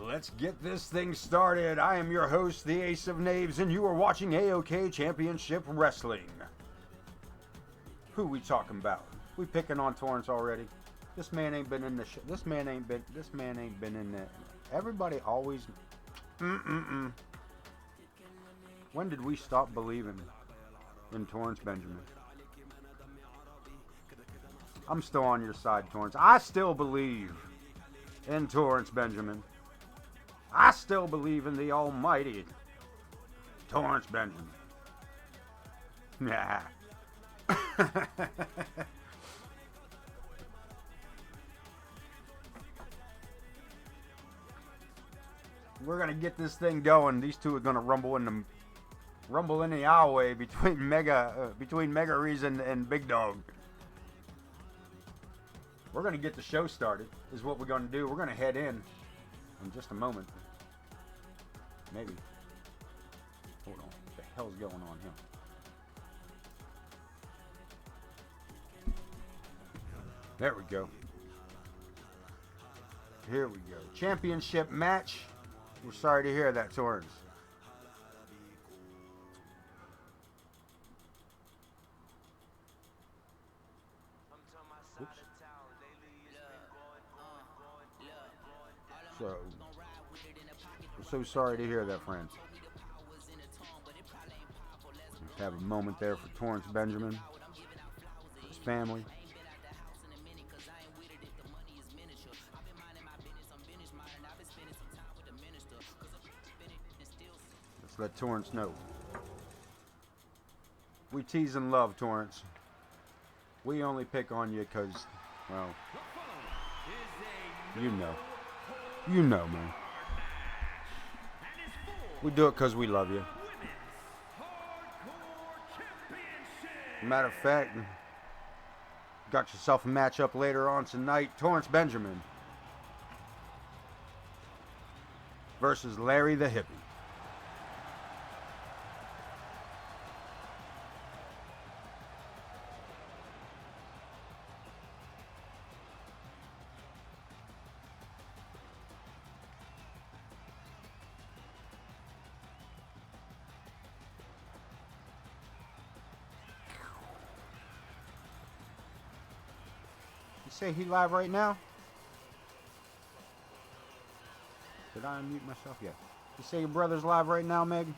Let's get this thing started. I am your host, the Ace of Knaves, and you are watching AoK Championship Wrestling. Who we talking about? We picking on Torrance already. This man ain't been in the this man ain't been in there. Everybody always When did we stop believing in Torrance Benjamin? I'm still on your side, Torrance. I still believe in Torrance Benjamin. I still believe in the almighty Torrance Benjamin. Nah. We're gonna get this thing going. These two are gonna rumble in the aisleway between Mega Reason and Big Dog. We're gonna get the show started. Is what we're gonna do. We're gonna head in just a moment. Maybe. Hold on. What the hell's going on here? There we go. Here we go. Championship match. We're sorry to hear that, Torrance. Oops. So, we're so sorry to hear that, friends. Let's have a moment there for Torrance Benjamin, his family. Let's let Torrance know. We tease and love, Torrance. We only pick on you because, well, you know. You know, man. We do it because we love you. Matter of fact, got yourself a matchup later on tonight. Torrance Benjamin versus Larry the Hippie. Say he live right now? Did I unmute myself? Yeah. You say your brother's live right now, Meg?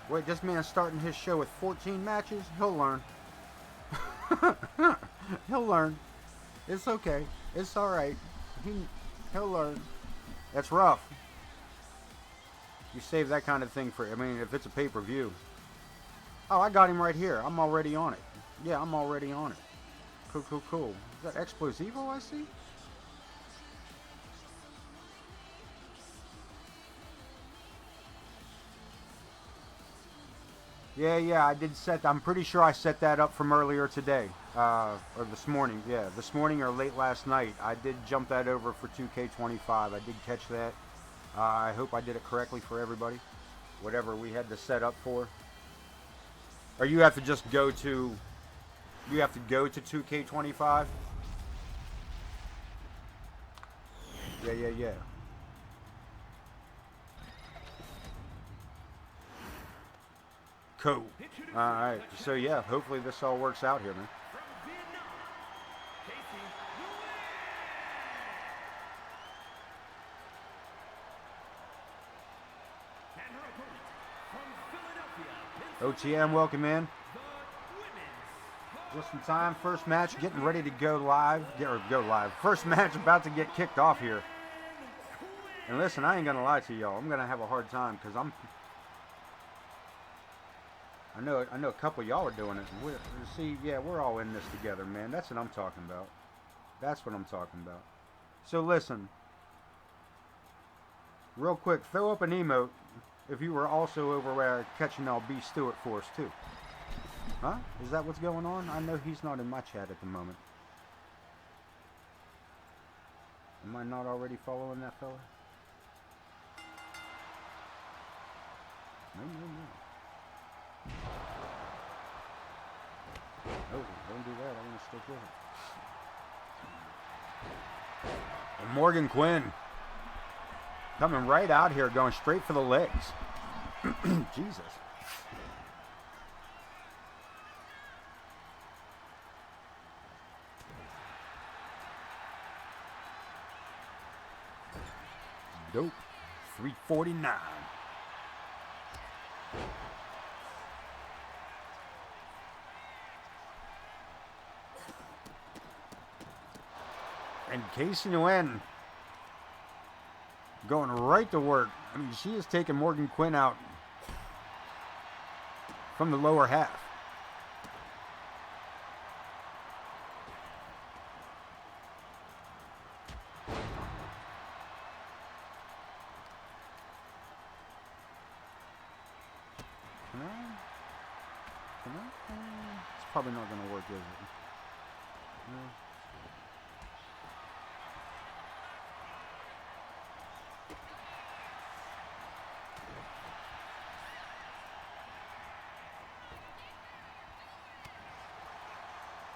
Wait, this man's starting his show with 14 matches? He'll learn. He'll learn. It's okay. It's alright. He'll learn. That's rough. You save that kind of thing for, I mean, if it's a pay-per-view. Oh, I got him right here. I'm already on it. Yeah, I'm already on it. Cool, cool, cool. Is that Explosivo I see? Yeah, I did set, I'm pretty sure I set that up from earlier today, or this morning, yeah, this morning or late last night. I did jump that over for 2K25, I did catch that. I hope I did it correctly for everybody, whatever we had to set up for. Or you have to just go to, you have to go to 2K25? Yeah. Cool. Alright, so yeah, hopefully this all works out here, man. OTM, welcome in. Just in time, first match getting ready to go live. Go live. First match about to get kicked off here. And listen, I ain't gonna lie to y'all. I'm gonna have a hard time because I know a couple of y'all are doing it. We're all in this together, man. That's what I'm talking about. That's what I'm talking about. So listen, real quick, throw up an emote if you were also over where catching LB Stewart for us too. Huh? Is that what's going on? I know he's not in my chat at the moment. Am I not already following that fella? No. No, don't do that. I want to stick with it. And Morgan Quinn coming right out here, going straight for the legs. Jesus. Dope. 349. And Casey Nguyen going right to work. I mean, she is taking Morgan Quinn out from the lower half. It's probably not going to work, is it? No.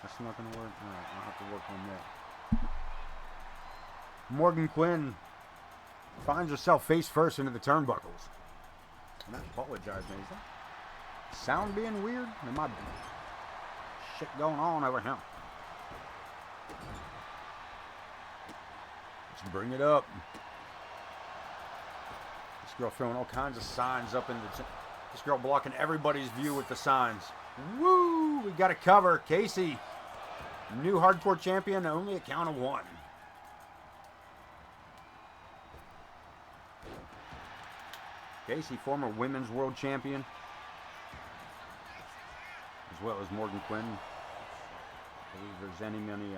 That's not going to work. All right, I'll have to work on that. Morgan Quinn finds herself face first into the turnbuckles. And I apologize, man. Is that sound being weird? There might be shit going on over here. Let's bring it up. This girl throwing all kinds of signs up in the... This girl blocking everybody's view with the signs. Woo! We got a cover. Casey, new hardcore champion, only a count of 1. Casey, former women's world champion, as well as Morgan Quinn. I believe there's many going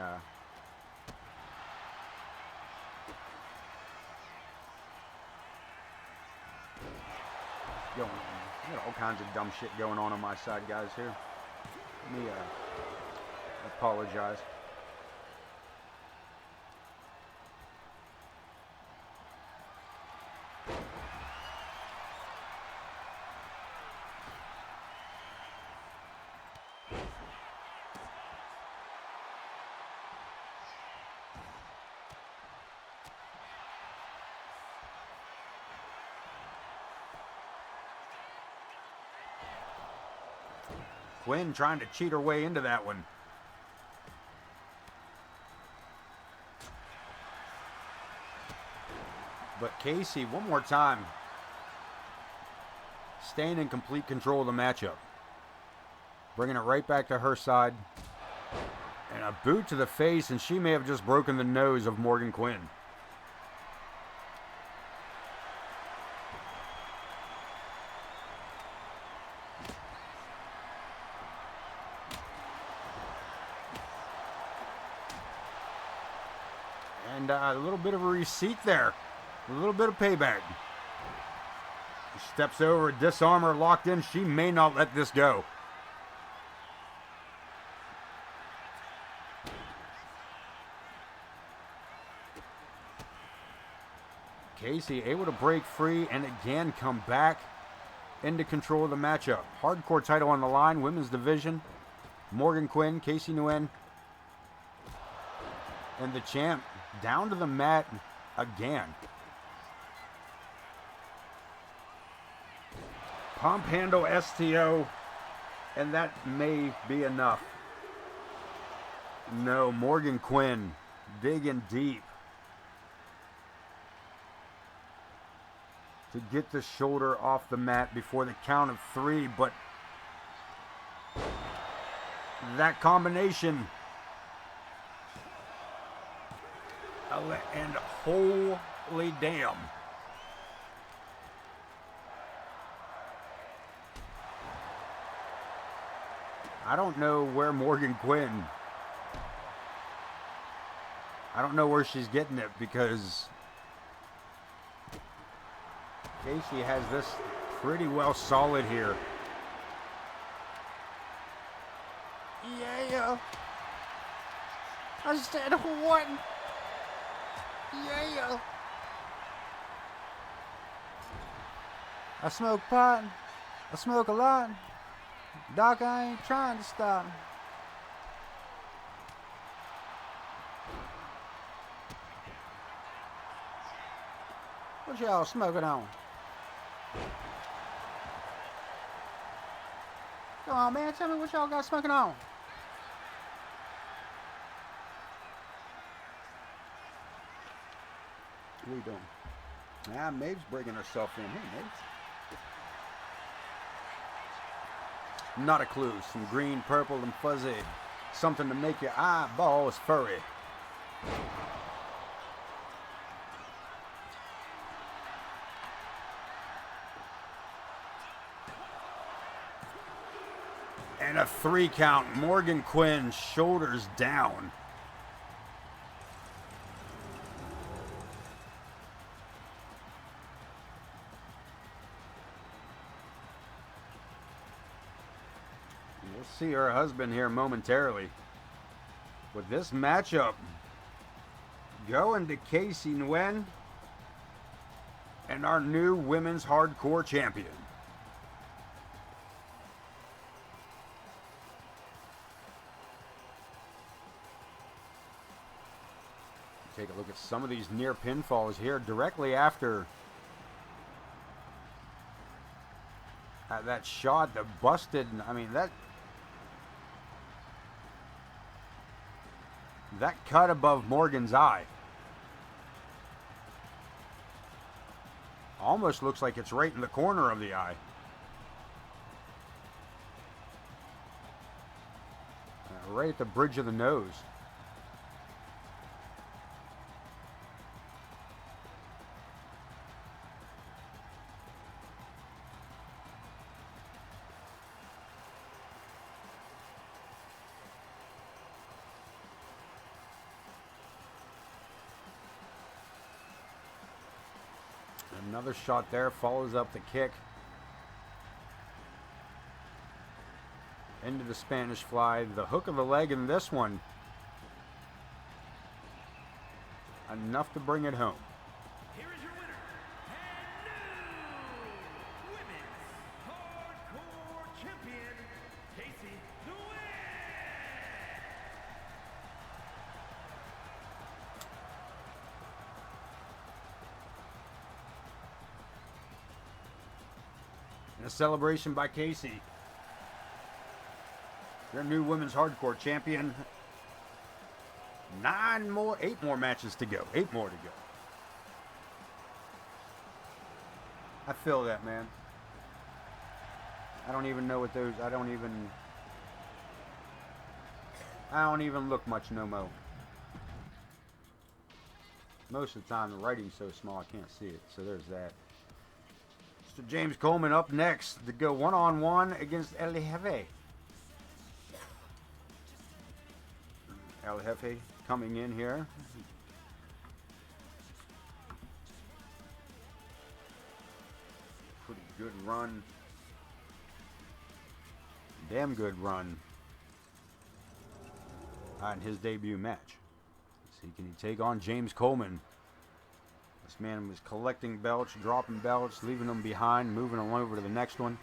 on. I got all kinds of dumb shit going on my side, guys, here. Let me apologize. Quinn trying to cheat her way into that one. But Casey, one more time, staying in complete control of the matchup. Bringing it right back to her side. And a boot to the face, and she may have just broken the nose of Morgan Quinn. And a little bit of a receipt there. A little bit of payback. She steps over, disarmor locked in. She may not let this go. Casey able to break free and again come back into control of the matchup. Hardcore title on the line, women's division. Morgan Quinn, Casey Nguyen, and the champ down to the mat again. Pump handle STO, and that may be enough. No, Morgan Quinn digging deep to get the shoulder off the mat before the count of 3, but that combination, and holy damn. I don't know where Morgan Quinn, I don't know where she's getting it, because Casey has this pretty well solid here. Yeah. I said what? Yeah. I smoke pot. I smoke a lot. Doc, I ain't trying to stop. What y'all smoking on? Come on, man. Tell me what y'all got smoking on. What are you doing? Ah, Maeve's breaking herself in. Hey, Maeve. Not a clue. Some green, purple, and fuzzy. Something to make your eyeballs furry. And a 3 count. Morgan Quinn, shoulders down. We'll see her husband here momentarily. With this matchup going to Casey Nguyen and our new women's hardcore champion. Take a look at some of these near pinfalls here directly after that shot that busted. I mean, that cut above Morgan's eye almost looks like it's right in the corner of the eye. Right at the bridge of the nose. Another shot there, follows up the kick. Into the Spanish fly. The hook of the leg in this one. Enough to bring it home. Here is your winner, and new women's hardcore champion, Casey Nguyen. And a celebration by Casey. Their new women's hardcore champion. 8 more matches to go. 8 more to go. I feel that, man. I don't even know what those, I don't even look much no more. Most of the time the writing's so small I can't see it, so there's that. Mr. James Coleman up next to go one-on-one against El Jefe. El Jefe coming in here. Pretty good run. Damn good run. In his debut match. See, can he take on James Coleman? This man was collecting belts, dropping belts, leaving them behind, moving them over to the next one.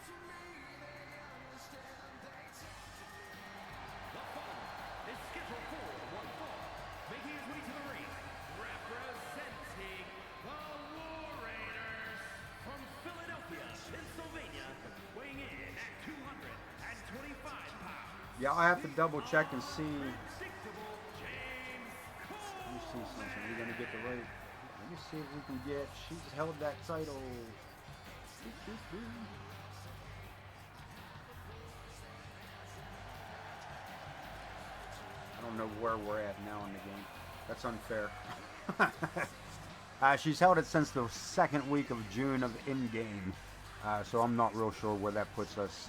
Yeah, I have to double check and see. Let me see something. We're gonna get the right. Let me see if we can get. She's held that title. I don't know where we're at now in the game. That's unfair. She's held it since the second week of June of in-game. So I'm not real sure where that puts us.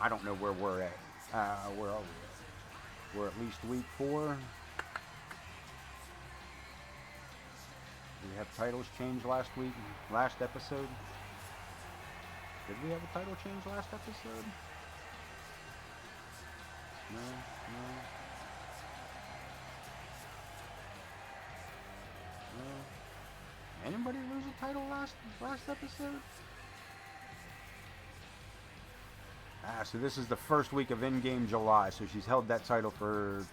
I don't know where we're at. Where are we? We're at least week 4. We have titles changed last week, last episode. Did we have a title change last episode? No, no. No. Anybody lose a title last episode? So this is the first week of in-game July, so she's held that title for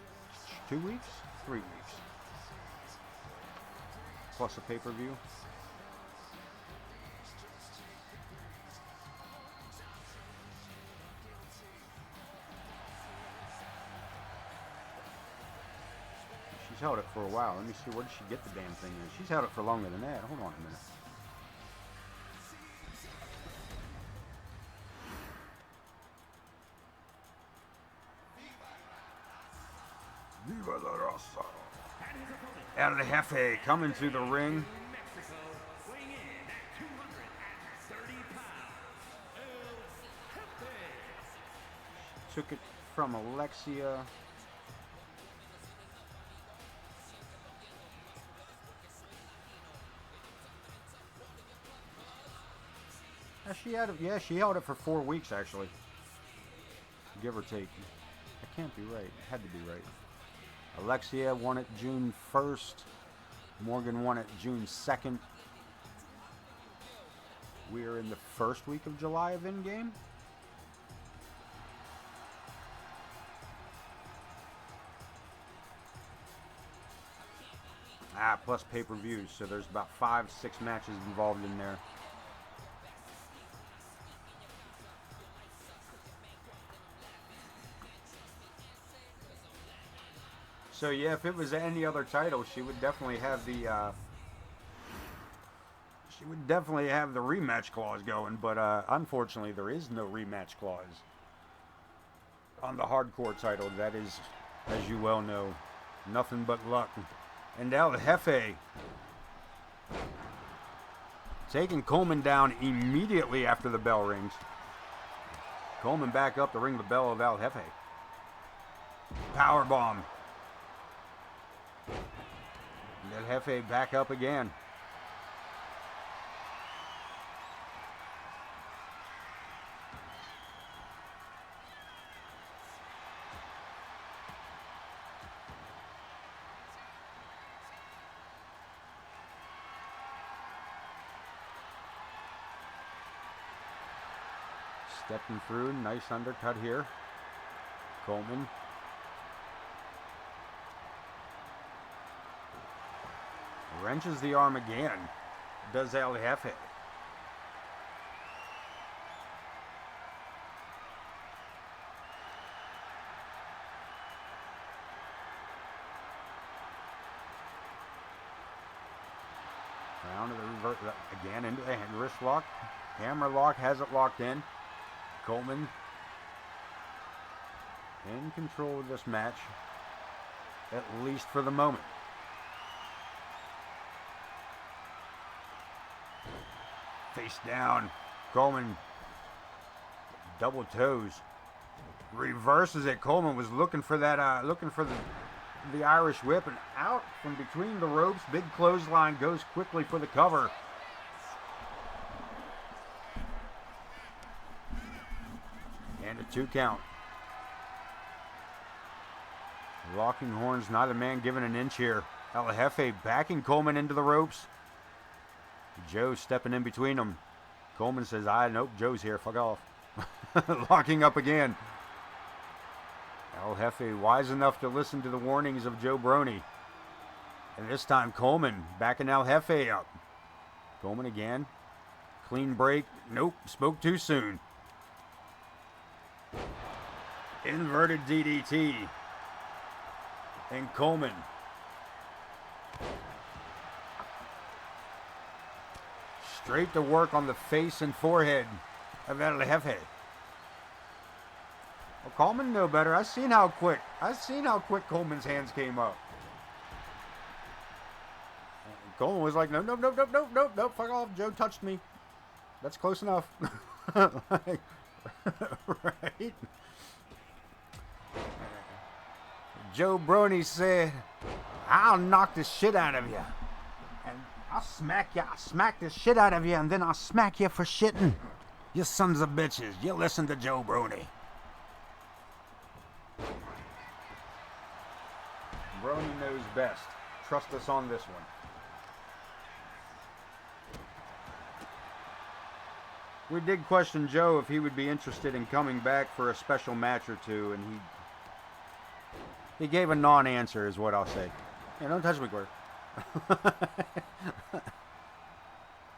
2 weeks? 3 weeks. Plus a pay-per-view. She's held it for a while. Let me see, where did she get the damn thing in? She's held it for longer than that. Hold on a minute. Viva la Raza. El Jefe coming to the ring. Mexico, weighing in at 230 pounds, El Jefe. Took it from Alexia. She had it, yeah, she held it for 4 weeks actually. Give or take. That can't be right. It had to be right. Alexia won it June 1st. Morgan won it June 2nd. We are in the first week of July of in-game. Plus pay-per-views, so there's about 5-6 matches involved in there. So yeah, if it was any other title, she would definitely have the rematch clause going. But unfortunately, there is no rematch clause on the hardcore title. That is, as you well know, nothing but luck. And El Jefe taking Coleman down immediately after the bell rings. Coleman back up to ring the bell of El Jefe. Powerbomb. El Jefe back up again. Stepping through, nice undercut here. Coleman. Wrenches the arm again. Does El Jefe. Down to the revert again into the wrist lock. Hammer lock has it locked in. Coleman in control of this match, at least for the moment. Face down. Coleman double toes. Reverses it. Coleman was looking for that, looking for the Irish whip, and out from between the ropes. Big clothesline, goes quickly for the cover. And a 2 count. Locking horns, neither man giving an inch here. El Jefe backing Coleman into the ropes. Joe stepping in between them. Coleman says, nope, Joe's here, fuck off. Locking up again. El Jefe wise enough to listen to the warnings of Joe Brony. And this time Coleman backing El Jefe up. Coleman again. Clean break. Nope, spoke too soon. Inverted DDT. And Coleman straight to work on the face and forehead of El Jefe. Well, Coleman knew better. I seen how quick Coleman's hands came up. And Coleman was like, nope, fuck off. Joe touched me. That's close enough. Like, right? Joe Brony said, I'll knock the shit out of you. And I'll smack you. I'll smack the shit out of you, and then I'll smack you for shitting. You sons of bitches, you listen to Joe Brony. Brony knows best. Trust us on this one. We did question Joe if he would be interested in coming back for a special match or two, and he gave a non-answer is what I'll say. Yeah, don't touch me, Quirt.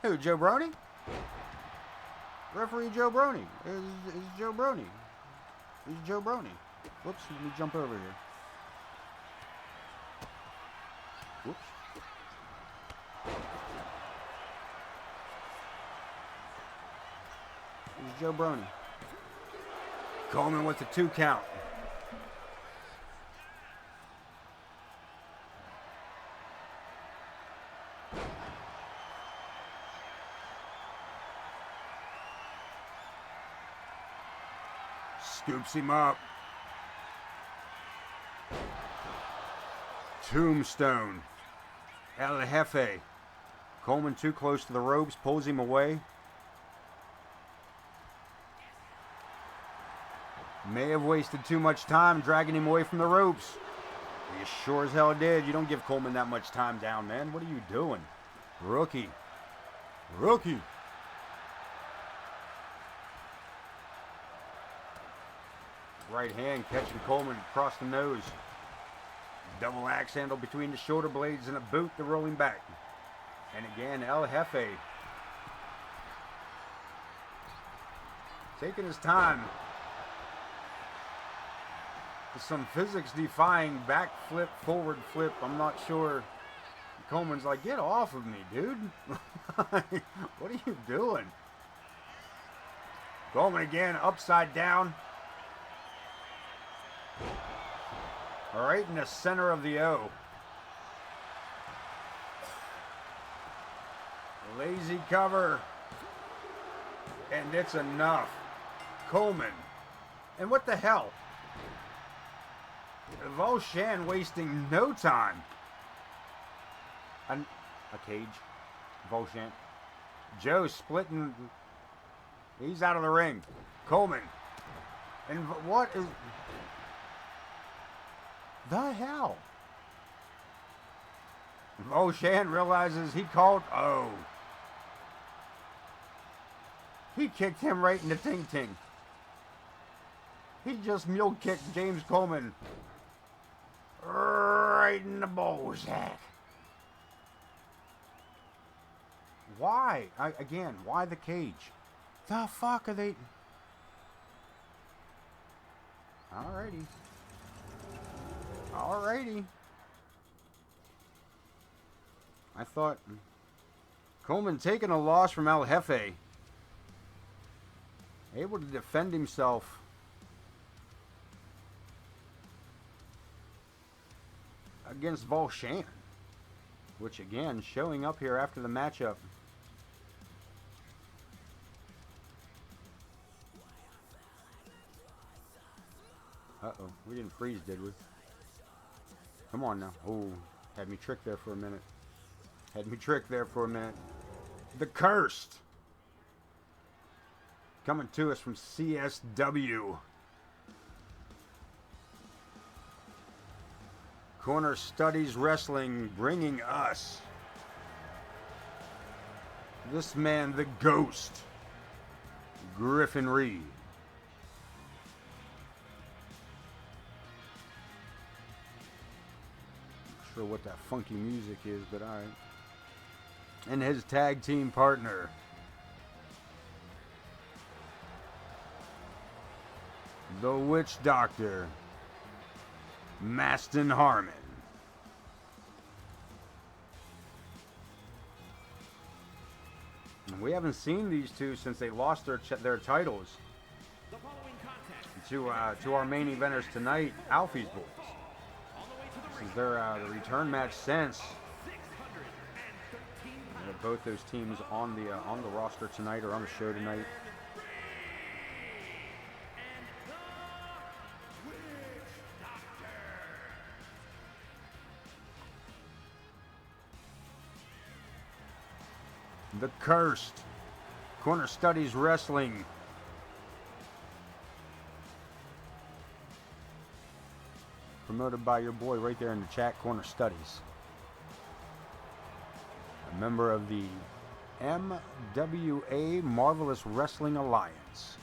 Who, Joe Brony? Referee Joe Brony. Is Joe Brony. Is Joe Brony. Whoops, let me jump over here. Whoops. Is Joe Brony. Coleman with the 2 count. Scoops him up. Tombstone. El Jefe. Coleman too close to the ropes, pulls him away. May have wasted too much time dragging him away from the ropes. You sure as hell did. You don't give Coleman that much time down, man. What are you doing? Rookie. Rookie. Right hand catching Coleman across the nose. Double axe handle between the shoulder blades and a boot to roll him back. And again, El Jefe. Taking his time. Some physics-defying back flip, forward flip. I'm not sure. Coleman's like, get off of me, dude. What are you doing? Coleman again, upside down. Right in the center of the O. Lazy cover. And it's enough. Coleman. And what the hell? Volshan wasting no time. A cage. Volshan. Joe splitting. He's out of the ring. Coleman. And what is... the hell? Volshan realizes he called... oh. He kicked him right in the ting-ting. He just mule kicked James Coleman right in the ballsack. Why? Again, why the cage? The fuck are they... Alrighty. Alrighty. I thought... Coleman taking a loss from El Jefe. Able to defend himself. Against Volshan. Which again, showing up here after the matchup. Uh-oh. We didn't freeze, did we? Come on now. Oh, had me tricked there for a minute. Had me tricked there for a minute. The Cursed. Coming to us from CSW. Corner Studies Wrestling bringing us this man, the Ghost, Griffin Reed. Not sure what that funky music is, but alright. And his tag team partner, the Witch Doctor, Maston Harmon. We haven't seen these two since they lost their titles to our main eventers tonight, Alfie's boys. This is their the return match since. Both those teams on the roster tonight or on the show tonight. The Cursed, Corner Studies Wrestling. Promoted by your boy right there in the chat, Corner Studies. A member of the MWA Marvelous Wrestling Alliance.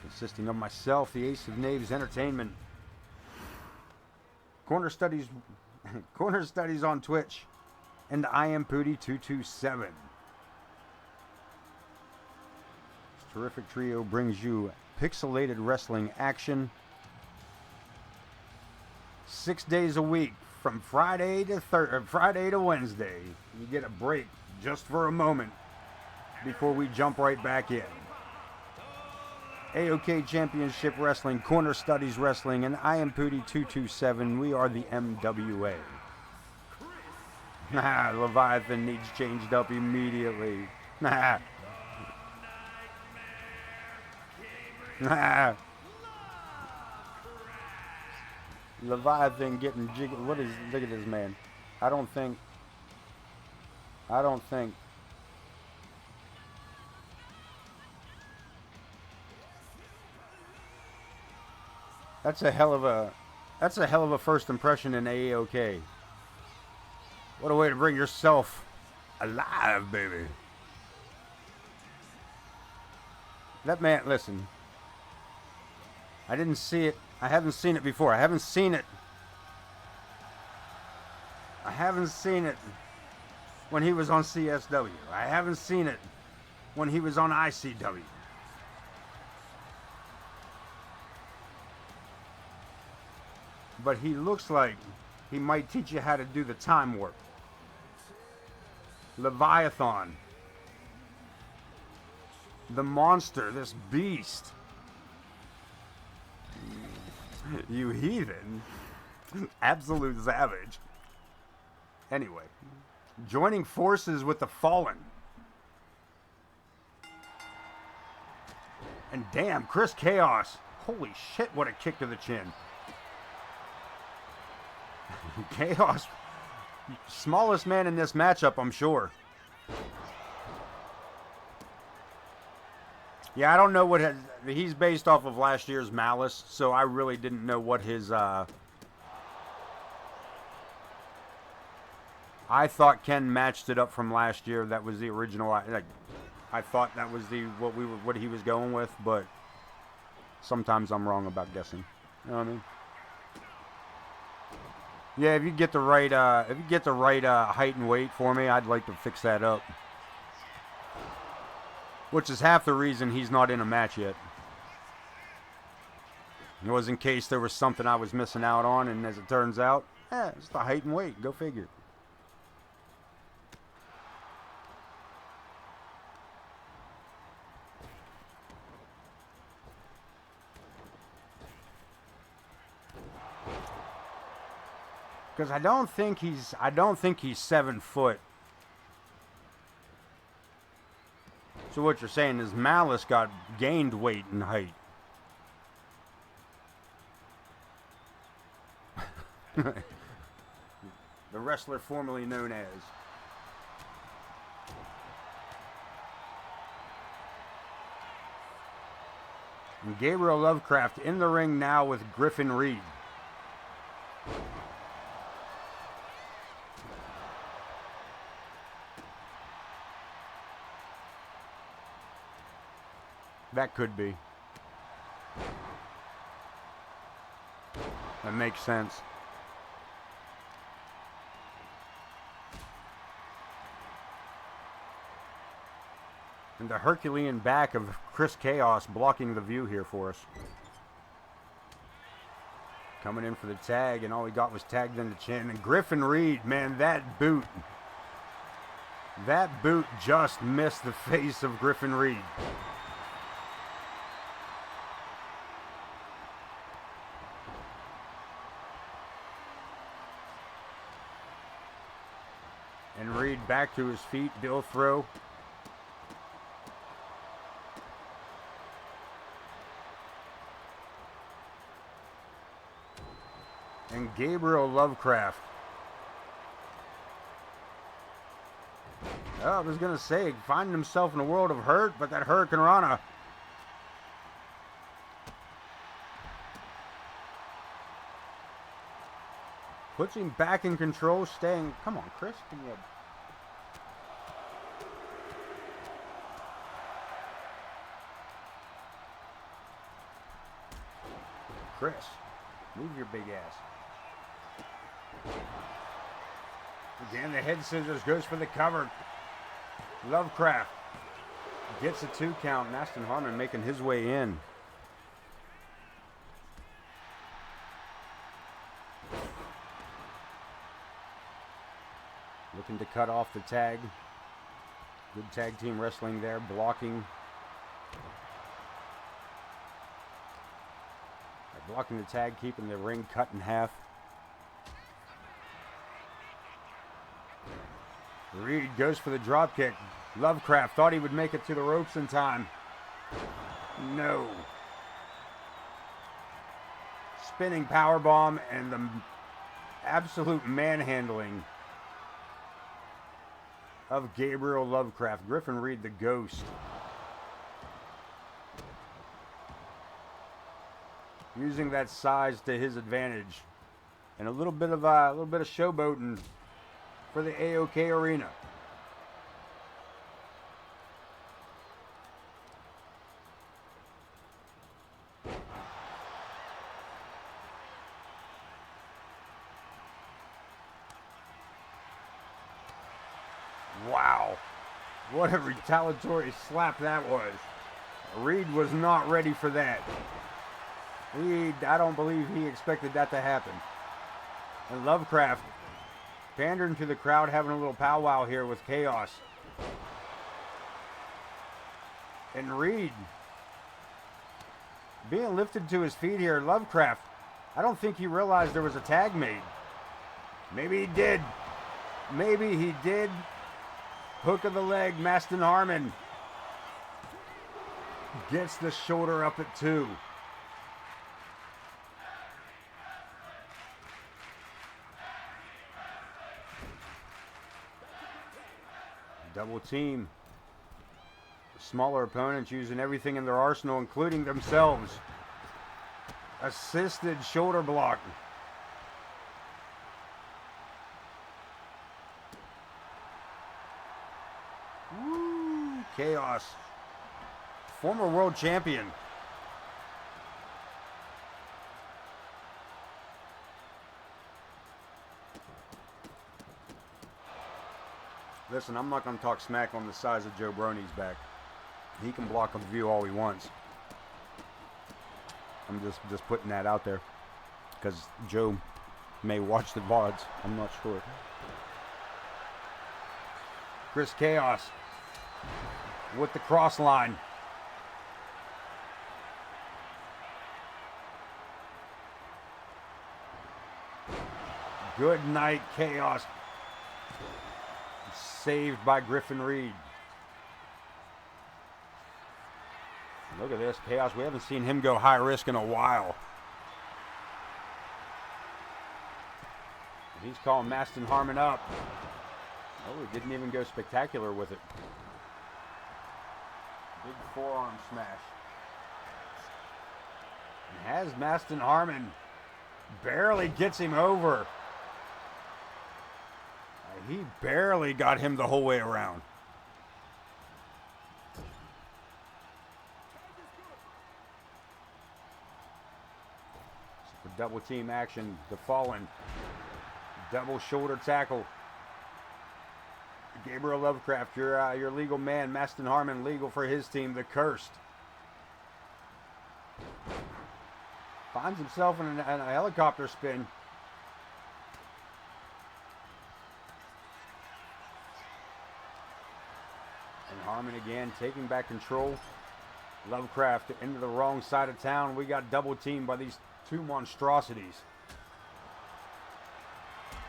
Consisting of myself, the Ace of Knaves Entertainment. Corner Studies Corner Studies on Twitch. And I am Pooty227. This terrific trio brings you pixelated wrestling action 6 days a week, from Friday to Wednesday. You get a break just for a moment before we jump right back in. AoK Championship Wrestling, Corner Studies Wrestling, and I am Pooty227. We are the MWA. Leviathan needs changed up immediately. Leviathan getting jiggy. What is? Look at this man. I don't think. That's a hell of a first impression in AoK. What a way to bring yourself alive, baby. That man, listen. I didn't see it. I haven't seen it before. I haven't seen it when he was on CSW. I haven't seen it when he was on ICW. But he looks like he might teach you how to do the time warp. Leviathan. The monster, this beast. You heathen. Absolute savage. Anyway, joining forces with the Fallen. And damn, Chris Chaos. Holy shit, what a kick to the chin. Chaos. Smallest man in this matchup, I'm sure. Yeah, I don't know what he's based off of last year's Malice, so I really didn't know what his I thought Ken matched it up from last year. That was the original. I thought that was what he was going with, but sometimes I'm wrong about guessing. You know what I mean? Yeah, if you get the right height and weight for me, I'd like to fix that up. Which is half the reason he's not in a match yet. It was in case there was something I was missing out on, and as it turns out, it's the height and weight. Go figure. Because I don't think he's 7 foot. So what you're saying is Malice gained weight and height. The wrestler formerly known as. And Gabriel Lovecraft in the ring now with Griffin Reed. That could be. That makes sense. And the Herculean back of Chris Chaos blocking the view here for us. Coming in for the tag, and all he got was tagged in the chin. And Griffin Reed, man, that boot just missed the face of Griffin Reed. And Reed back to his feet, Bill throw. And Gabriel Lovecraft. Oh, I was going to say, finding himself in a world of hurt, but that Hurricane Rana. Puts him back in control, staying. Come on, Chris. Can you... Chris, move your big ass. Again, the head scissors goes for the cover. Lovecraft gets a 2 count. Maston Harmon making his way in. Looking to cut off the tag. Good tag team wrestling there, blocking. Blocking the tag, keeping the ring cut in half. Reed goes for the drop kick. Lovecraft thought he would make it to the ropes in time. No. Spinning powerbomb and the absolute manhandling of Gabriel Lovecraft. Griffin Reed, the ghost. Using that size to his advantage, and a little bit of showboating for the AoK arena. Wow, what a retaliatory slap that was. Reed was not ready for that. I don't believe he expected that to happen. And Lovecraft pandering to the crowd, having a little powwow here with Chaos. And Reed being lifted to his feet here. Lovecraft, I don't think he realized there was a tag made. Maybe he did. Maybe he did. Hook of the leg, Maston Harmon gets the shoulder up at 2. Double team. Smaller opponents using everything in their arsenal, including themselves. Assisted shoulder block. Woo! Chaos. Former world champion. Listen, I'm not going to talk smack on the size of Joe Brony's back. He can block a view all he wants. I'm just putting that out there because Joe may watch the VODs. I'm not sure. Chris Chaos with the cross line. Good night, Chaos. Saved by Griffin Reed. Look at this, Chaos. We haven't seen him go high risk in a while. He's calling Maston Harmon up. Oh, he didn't even go spectacular with it. Big forearm smash. And has Maston Harmon. Barely gets him over. He barely got him the whole way around. So for double team action, the Fallen. Double shoulder tackle. Gabriel Lovecraft, your legal man. Maston Harmon legal for his team, the Cursed. Finds himself in a helicopter spin. Harmon again taking back control. Lovecraft into the wrong side of town. We got double teamed by these two monstrosities.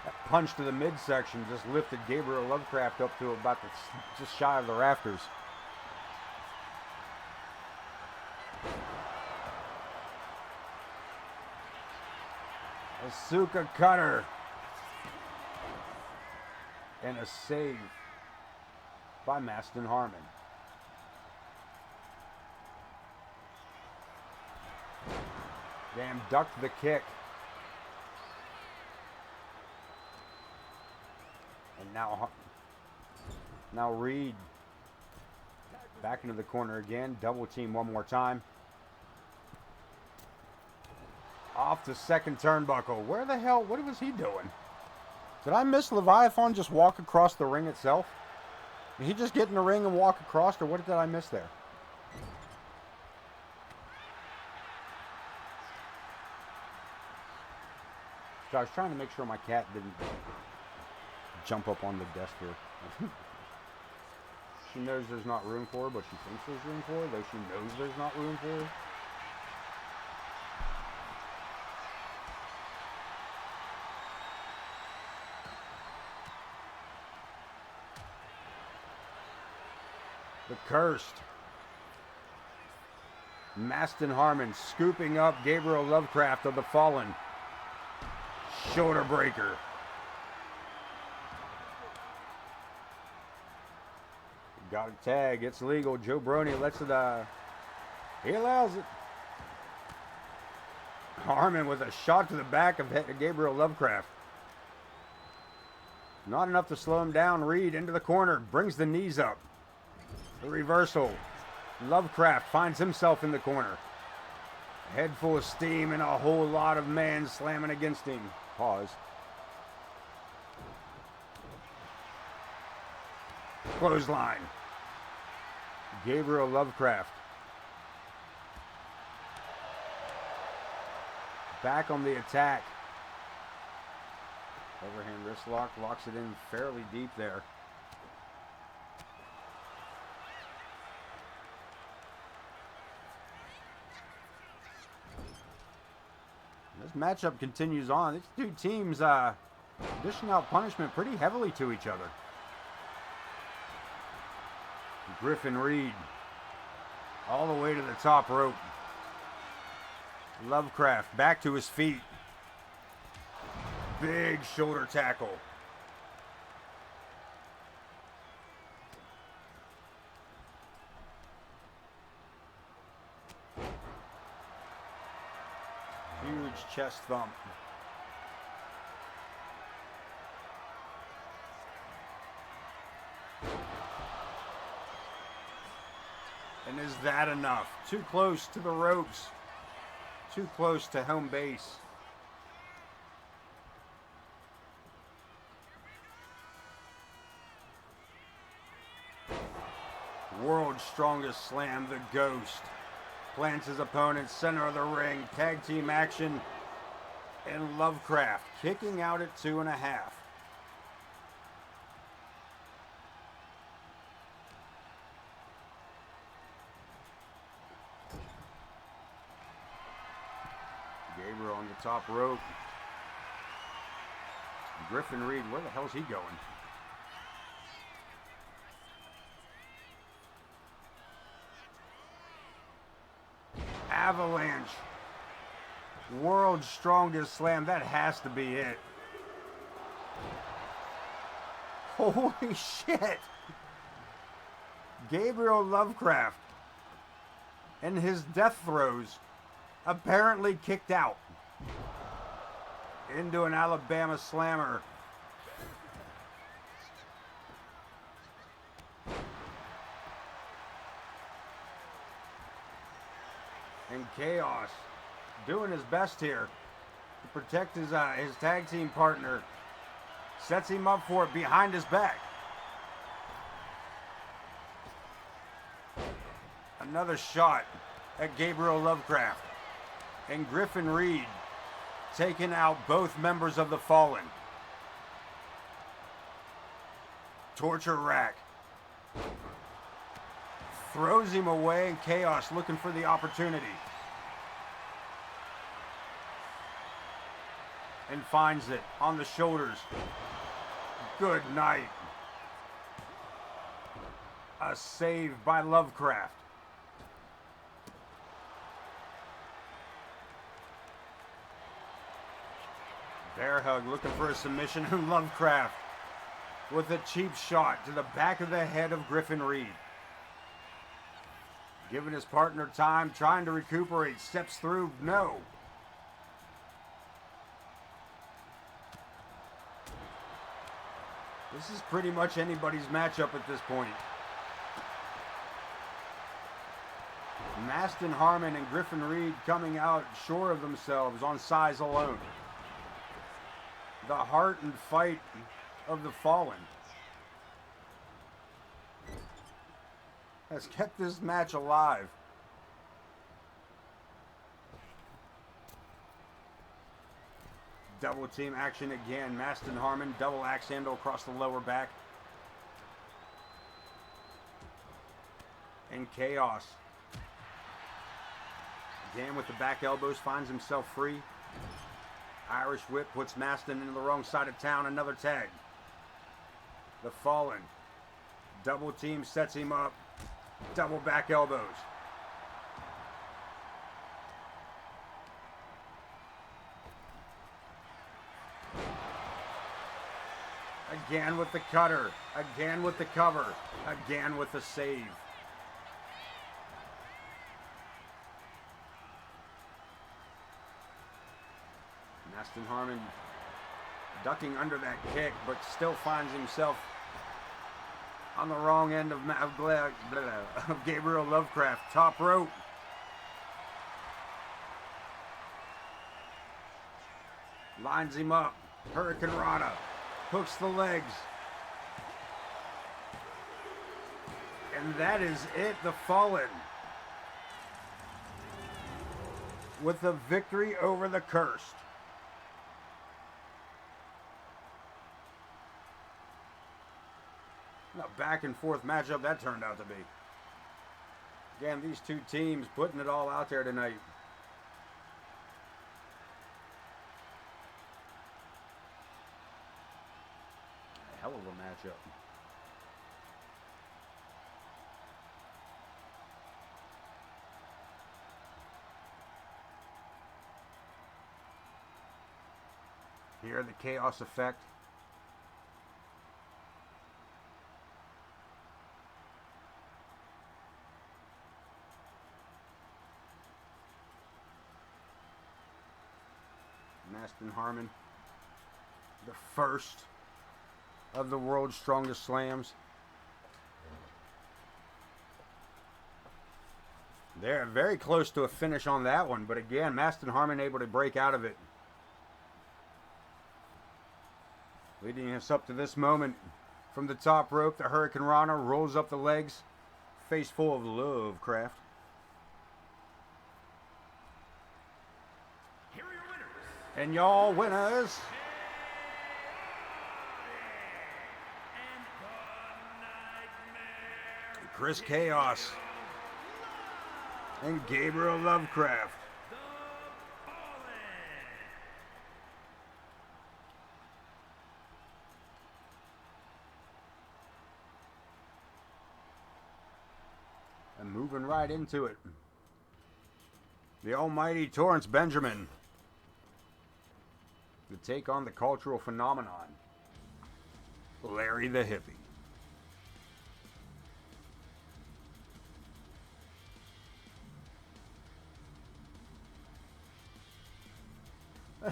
That punch to the midsection just lifted Gabriel Lovecraft up to about just shy of the rafters. Asuka cutter. And a save. by Maston Harmon. Damn, ducked the kick. And now Reed back into the corner again. Double team one more time. Off the second turnbuckle. Where the hell? What was he doing? Did I miss Leviathan just walk across the ring itself? Did he just get in the ring and walk across, or what did I miss there? So I was trying to make sure my cat didn't jump up on the desk here. She knows there's not room for her, but she thinks there's room for her, though she knows there's not room for her. The Cursed. Maston Harmon scooping up Gabriel Lovecraft of the Fallen. Shoulder breaker. Got a tag. It's legal. Joe Brony lets it, he allows it. Harmon with a shot to the back of Gabriel Lovecraft. Not enough to slow him down. Reed into the corner. Brings the knees up. The reversal. Lovecraft finds himself in the corner. A head full of steam and a whole lot of man slamming against him. Pause. Clothesline. Gabriel Lovecraft. Back on the attack. Overhand wrist lock. Locks it in fairly deep there. This matchup continues on. These two teams dishing out punishment pretty heavily to each other. Griffin Reed all the way to the top rope. Lovecraft back to his feet. Big shoulder tackle. Huge chest thump. And is that enough? Too close to the ropes. Too close to home base. World's Strongest Slam, the Ghost. Plants his opponent center of the ring. Tag team action. And Lovecraft kicking out at 2.5. Gabriel on the top rope. Griffin Reed, where the hell's he going? Avalanche. World's Strongest Slam. That has to be it. Holy shit. Gabriel Lovecraft and his death throes apparently kicked out into an Alabama slammer. And Chaos doing his best here to protect his tag team partner. Sets him up for it behind his back. Another shot at Gabriel Lovecraft. And Griffin Reed taking out both members of the Fallen. Torture rack. Throws him away, and Chaos looking for the opportunity. And finds it on the shoulders. Good night. A save by Lovecraft. Bear hug looking for a submission, and Lovecraft with a cheap shot to the back of the head of Griffin Reed. Giving his partner time, trying to recuperate, steps through, no. This is pretty much anybody's matchup at this point. Maston Harmon and Griffin Reed coming out sure of themselves on size alone. The heart and fight of the fallen has kept this match alive. Double team action again. Maston Harmon, double axe handle across the lower back. And chaos. Again with the back elbows, finds himself free. Irish whip puts Maston into the wrong side of town. Another tag. The fallen. Double team sets him up. Double back elbows. Again with the cutter. Again with the cover. Again with the save. Maston Harmon ducking under that kick, but still finds himself on the wrong end of Gabriel Lovecraft. Top rope. Lines him up. Hurricane Rana. Hooks the legs. And that is it. The Fallen with the victory over the Cursed. A back and forth matchup that turned out to be. Again, these two teams putting it all out there tonight. A hell of a matchup. Here, the chaos effect. Maston Harmon, the first of the world's strongest slams. They're very close to a finish on that one, but again, Maston Harmon able to break out of it. Leading us up to this moment from the top rope, the Hurricane Rana rolls up the legs, face full of Lovecraft. And y'all winners, Chris Chaos and Gabriel Lovecraft. And moving right into it, the almighty Torrance Benjamin to take on the cultural phenomenon, Larry the Hippie.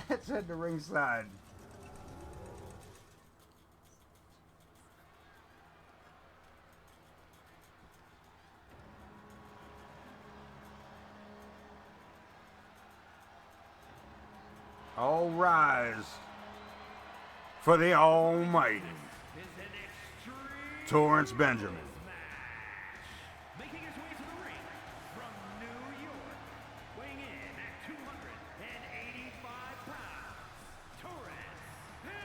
Let's head to ringside. All rise for the almighty Torrance Benjamin. Making his way to the ring from New York, weighing in at 285 pounds, Torrance Benjamin.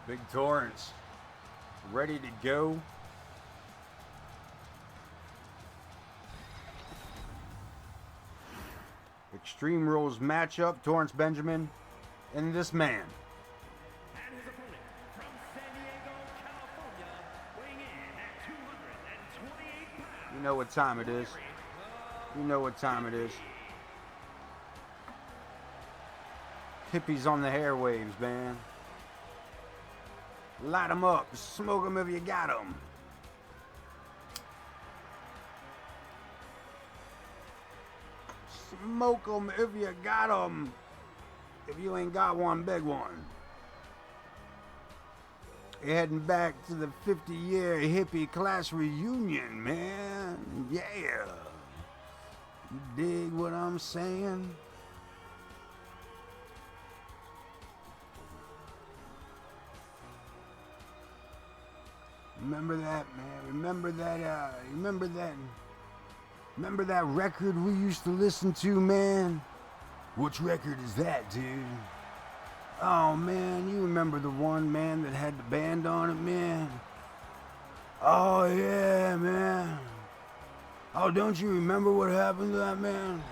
Big Torrance, ready to go. Extreme Rules matchup, Torrance Benjamin in this man. And his opponent from San Diego, California, weighing in at 228 pounds. You know what time it is. You know what time it is. Hippies on the airwaves, man. Light 'em up, smoke 'em if you got 'em. Smoke 'em if you got 'em. If you ain't got one, big one. You're heading back to the 50-year hippie class reunion, man. Yeah. You dig what I'm saying? Remember that, man. Remember that record we used to listen to, man? Which record is that, dude? Oh, man, you remember the one, man, that had the band on it, man? Oh, yeah, man. Oh, don't you remember what happened to that, man?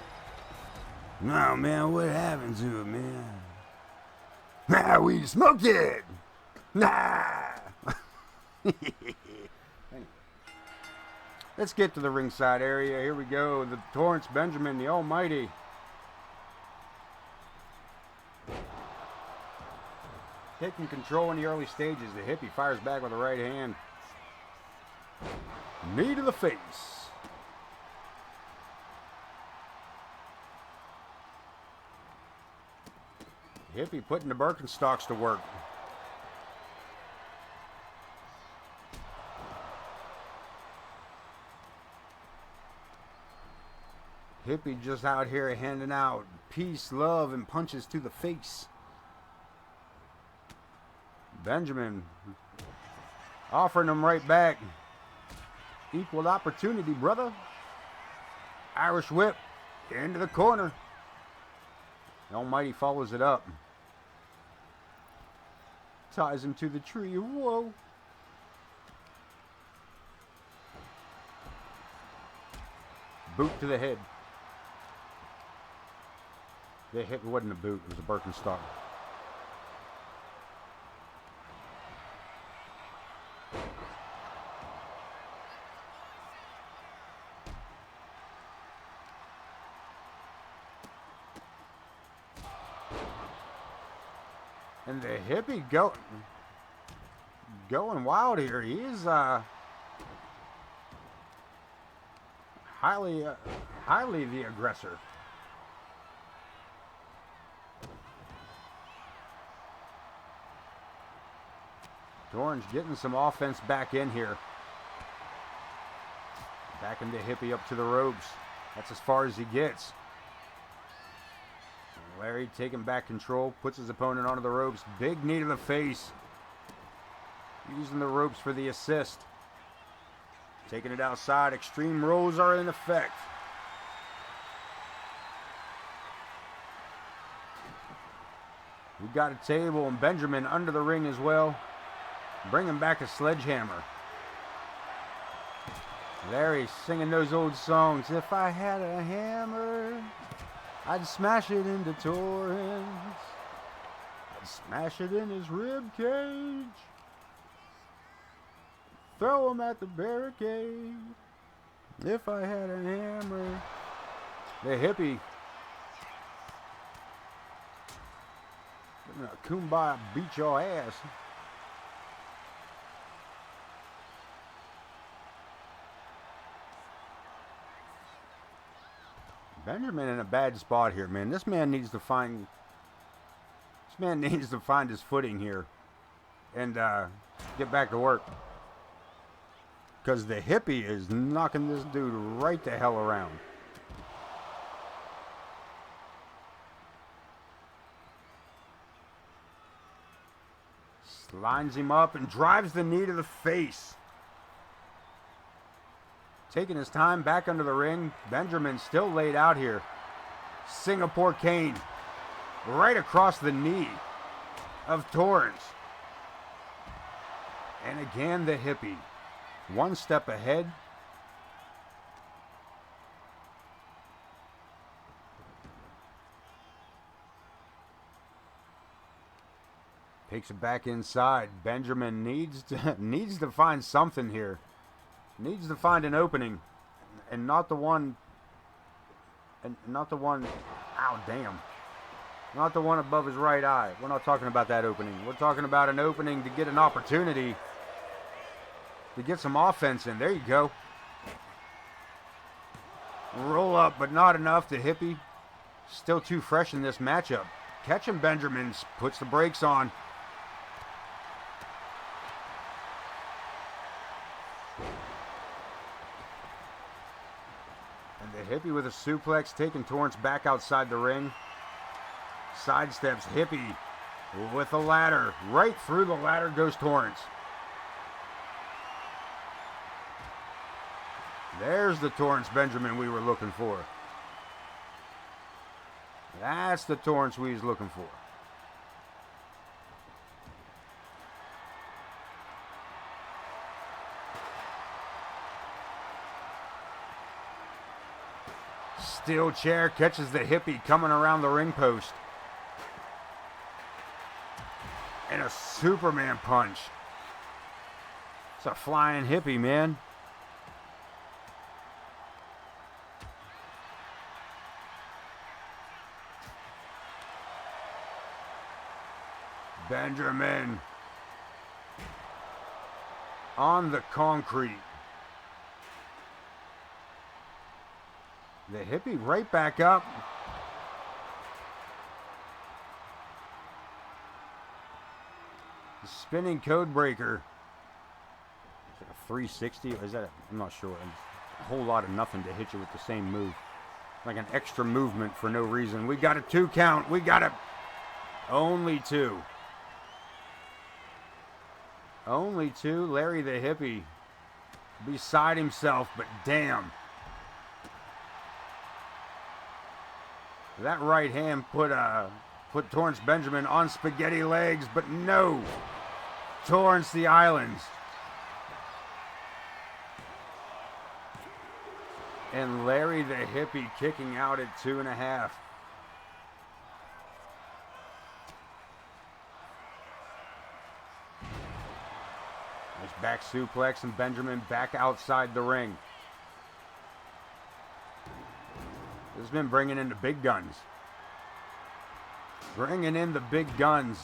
No, man, what happened to it, man? Nah, we smoked it! Nah! Let's get to the ringside area. Here we go. The Torrance Benjamin, the Almighty. Taking control in the early stages. The hippie fires back with the right hand. Knee to the face. Hippie putting the Birkenstocks to work. Hippie just out here handing out peace, love, and punches to the face. Benjamin offering him right back. Equal opportunity, brother. Irish whip into the corner. The Almighty follows it up. Ties him to the tree. Whoa. Boot to the head. The hit wasn't a boot, it was a Birkenstock. And the hippie going wild here. He is highly the aggressor. Orange getting some offense back in here. Back into hippie up to the ropes. That's as far as he gets. Larry taking back control, puts his opponent onto the ropes. Big knee to the face. Using the ropes for the assist. Taking it outside. Extreme rolls are in effect. We got a table and Benjamin under the ring as well. Bringing back a sledgehammer. Larry singing those old songs. If I had a hammer, I'd smash it into Torrance. I'd smash it in his rib cage. Throw him at the barricade. If I had a hammer. The hippie. Kumbaya beat your ass. Benjamin in a bad spot here, man. This man needs to find his footing here and get back to work. Because the hippie is knocking this dude right the hell around. Lines him up and drives the knee to the face. Taking his time back under the ring. Benjamin still laid out here. Singapore cane. Right across the knee of Torrance. And again the hippie. One step ahead. Takes it back inside. Benjamin needs to find something here. Needs to find an opening, and not the one. And not the one. Ow, damn. Not the one above his right eye. We're not talking about that opening. We're talking about an opening to get an opportunity to get some offense in. There you go. Roll up, but not enough to Hippie. Still too fresh in this matchup. Catching Benjamin's puts the brakes on. And the Hippie with a suplex, taking Torrance back outside the ring. Sidesteps Hippie with a ladder. Right through the ladder goes Torrance. There's the Torrance Benjamin we were looking for. That's the Torrance we was looking for. Steel chair catches the Hippie coming around the ring post. And a Superman punch. It's a flying Hippie, man. Benjamin on the concrete. The Hippie right back up. The spinning code breaker. Is it a 360? Or is that I'm not sure. A whole lot of nothing to hit you with the same move. Like an extra movement for no reason. We got a 2 count. We got a only 2. Only 2. Larry the Hippie beside himself, but damn. That right hand put Torrance Benjamin on spaghetti legs, but no. Torrance the Islands. And Larry the Hippie kicking out at 2.5. Nice back suplex and Benjamin back outside the ring. This has been bringing in the big guns. Bringing in the big guns.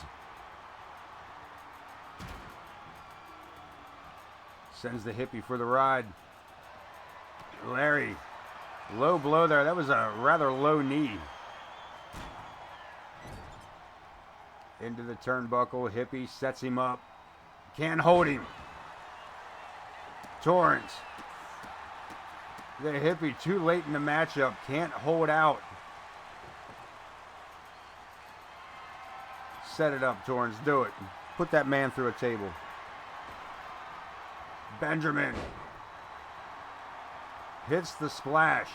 Sends the Hippie for the ride. Larry, low blow there. That was a rather low knee. Into the turnbuckle. Hippie sets him up. Can't hold him. Torrance. The Hippie too late in the matchup. Can't hold out. Set it up, Torrance. Do it. Put that man through a table. Benjamin. Hits the splash.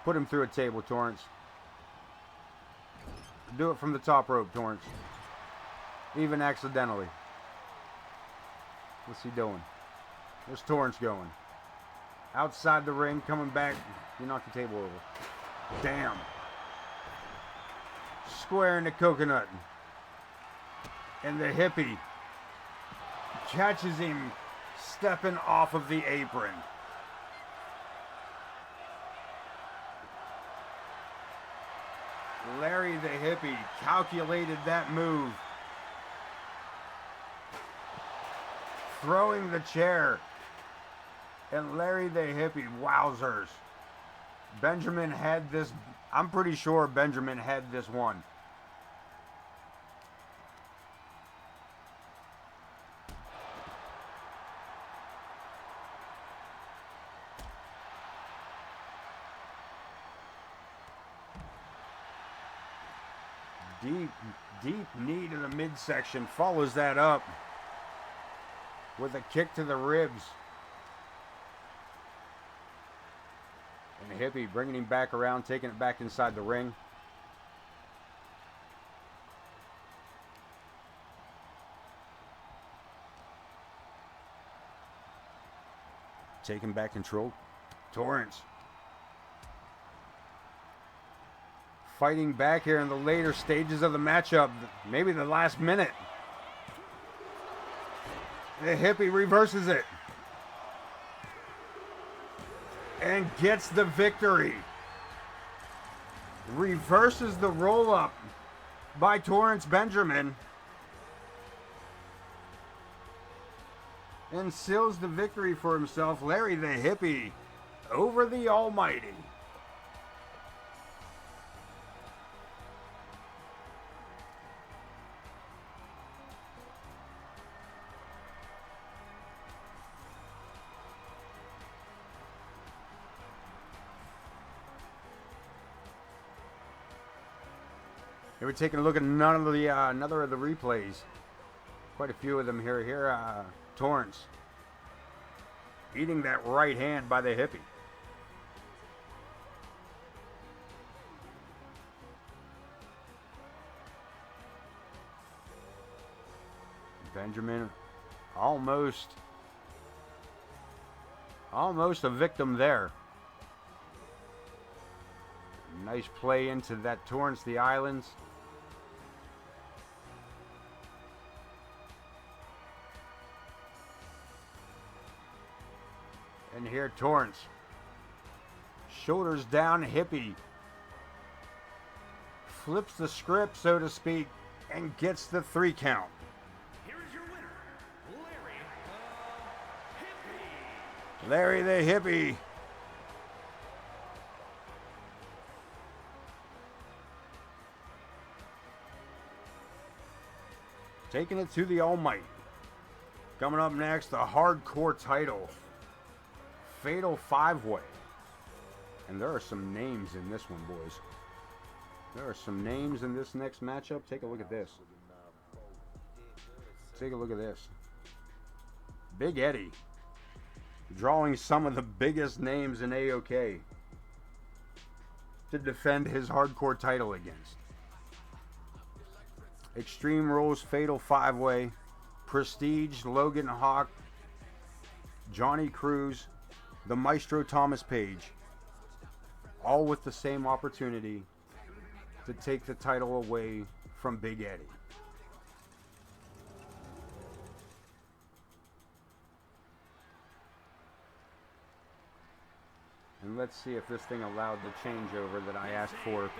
Put him through a table, Torrance. Do it from the top rope, Torrance. Even accidentally. What's he doing? Where's Torrance going? Outside the ring, coming back. You knocked the table over. Damn. Square in the coconut. And the Hippie catches him stepping off of the apron. Larry the Hippie calculated that move. Throwing the chair. And Larry the Hippie, wowzers. Benjamin had this. I'm pretty sure Benjamin had this one. Deep knee to the midsection. Follows that up with a kick to the ribs. And the Hippie bringing him back around, taking it back inside the ring. Taking back control. Torrance. fighting back here in the later stages of the matchup. Maybe the last minute. The hippie reverses it. And gets the victory. Reverses the roll-up by Torrance Benjamin. And seals the victory for himself. Larry the Hippie over the Almighty. We're taking a look at another of the replays. Quite a few of them here. Torrance eating that right hand by the hippie. Benjamin almost a victim there. Nice play into that Torrance the Islands. And here Torrance, shoulders down, hippie, flips the script, so to speak, and gets the 3 count. Here is your winner, Larry Larry the Hippie. Taking it to the Almighty. Coming up next, the hardcore title. Fatal 5-way. And there are some names in this one, boys. There are some names in this next matchup. Take a look at this. Take a look at this. Big Eddie. Drawing some of the biggest names in AoK to defend his hardcore title against. Extreme Rules Fatal 5-way. Prestige, Logan Hawk, Johnny Cruz, the Maestro Thomas Page, all with the same opportunity to take the title away from Big Eddie. And let's see if this thing allowed the changeover that I asked for.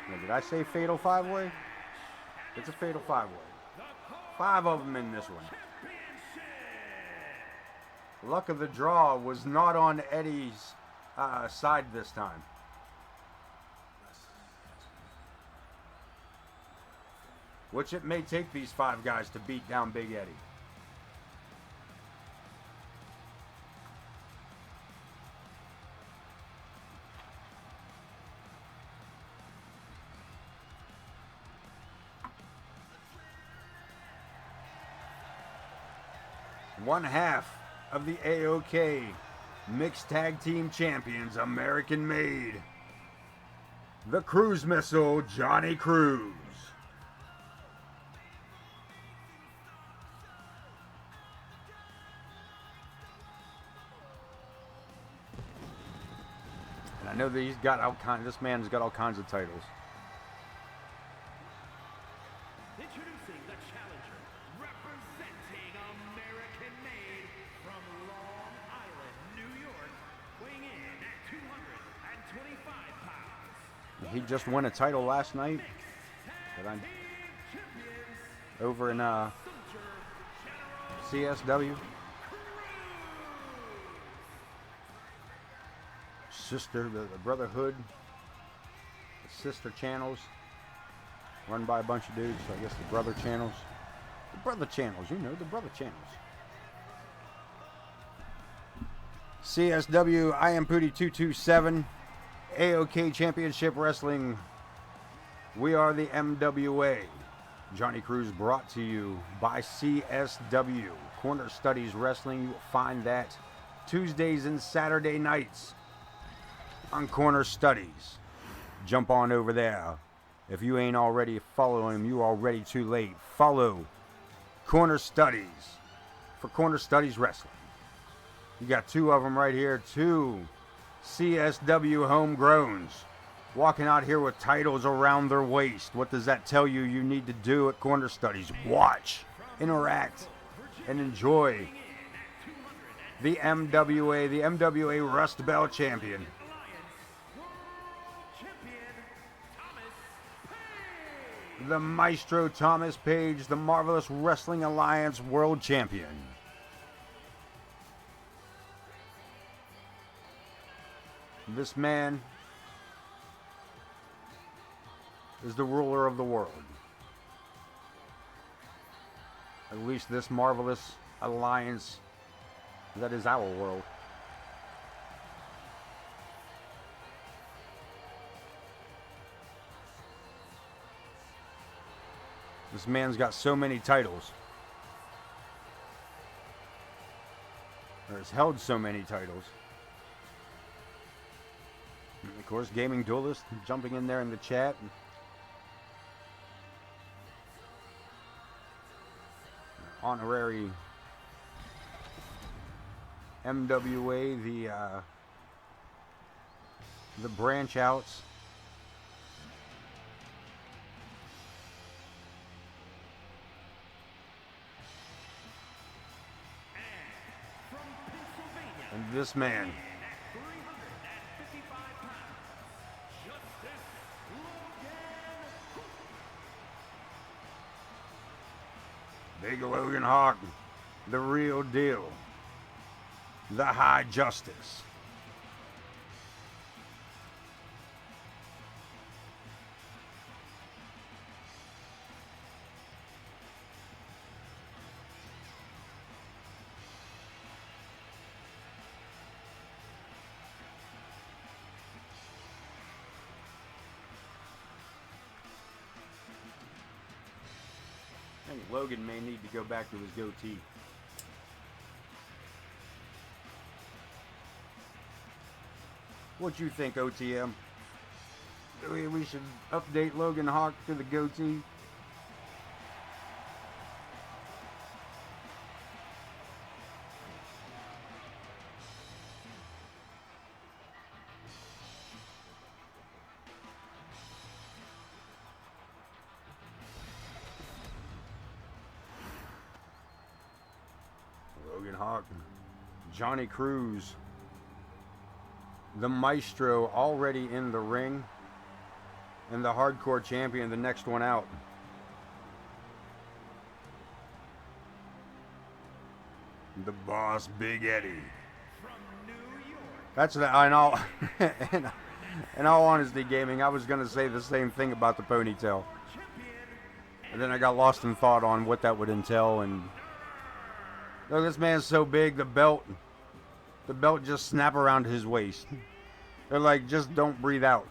Now, did I say Fatal 5-way? It's a Fatal 5-way. 5 of them in this one. Luck of the draw was not on Eddie's side this time. Which it may take these 5 guys to beat down Big Eddie. One half of the AoK Mixed Tag Team Champions, American made. The Cruise Missile, Johnny Cruz. And I know that he's got all kinds, this man's got all kinds of titles. Introducing the challenger, representing American made from Long Island, New York, weighing in at 225 pounds. He just won a title last night. But I'm over in CSW. Sister, the Brotherhood, the sister channels, run by a bunch of dudes. So I guess the brother channels. The brother channels, you know, the brother channels. CSW, I am Pooty 227, AoK Championship Wrestling. We are the MWA. Johnny Cruz brought to you by CSW, Corner Studies Wrestling. You will find that Tuesdays and Saturday nights on Corner Studies. Jump on over there. If you ain't already following him, you already too late. Follow Corner Studies for Corner Studies Wrestling. You got 2 of them right here, 2 CSW homegrowns. Walking out here with titles around their waist. What does that tell you you need to do at Corner Studies? Watch, interact, and enjoy the MWA Rust Belt Champion. The Maestro Thomas Page, the Marvelous Wrestling Alliance World Champion. This man is the ruler of the world. At least this Marvelous Alliance that is our world. This man's got so many titles. Or has held so many titles. And of course, Gaming Duelist jumping in there in the chat. Honorary MWA, the branch outs. And this man, Big Logan Hawk, the real deal, the High Justice. I think Logan may need to go back to his goatee. What you think, OTM? We should update Logan Hawk to the goatee. Logan Hawk, Johnny Cruz, the Maestro already in the ring, and the Hardcore Champion, the next one out. The Boss, Big Eddie. That's the, in all, in all honesty, gaming, I was going to say the same thing about the ponytail. And then I got lost in thought on what that would entail, and look, this man's so big, the belt just snap around his waist. They're like, just don't breathe out.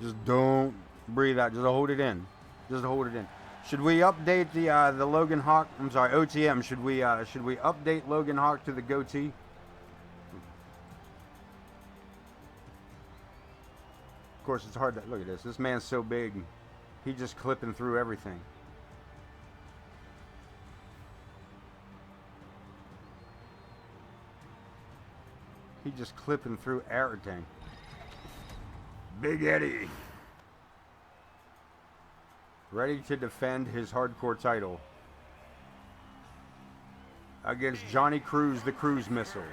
Just don't breathe out. Just hold it in. Just hold it in. Should we update the Logan Hawk? I'm sorry, OTM. Should we update Logan Hawk to the goatee? Of course, it's hard to look at this. This man's so big, he just clipping through everything. He just clipping through everything. Big Eddie. Ready to defend his hardcore title against Johnny Cruz, the Cruise Missile.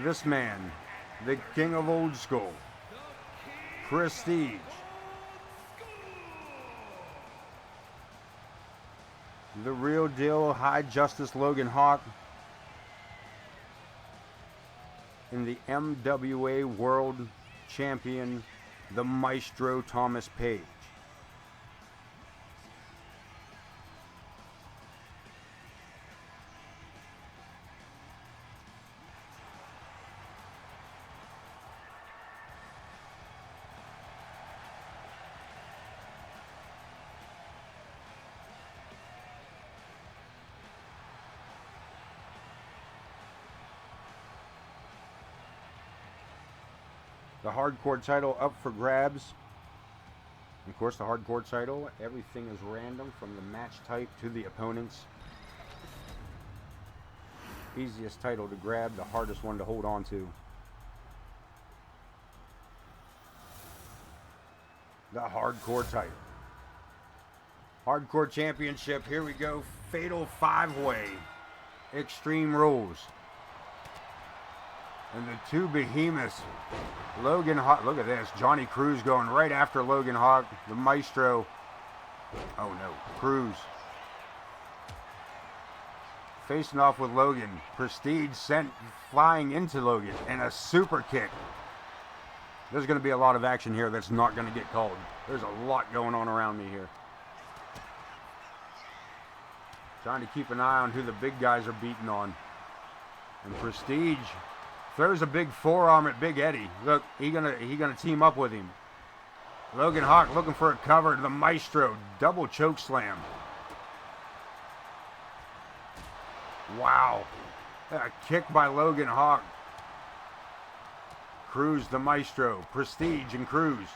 This man, the king of old school, prestige. The real deal, High Justice Logan Hawk. In the MWA World Champion, the Maestro Thomas Page. The hardcore title up for grabs. Of course, the hardcore title, everything is random from the match type to the opponents. Easiest title to grab, the hardest one to hold on to. The Hardcore title. Hardcore Championship, here we go. Fatal 5-way. Extreme Rules. And the two behemoths. Logan Hawk, look at this. Johnny Cruz going right after Logan Hawk. The Maestro. Oh no, Cruz. Facing off with Logan. Prestige sent flying into Logan. And a super kick. There's going to be a lot of action here that's not going to get called. There's a lot going on around me here. Trying to keep an eye on who the big guys are beating on. And Prestige throws a big forearm at Big Eddie. Look, he gonna team up with him. Logan Hawk looking for a cover. The Maestro double choke slam. Wow, a kick by Logan Hawk. Cruz, the Maestro, Prestige, and Cruz.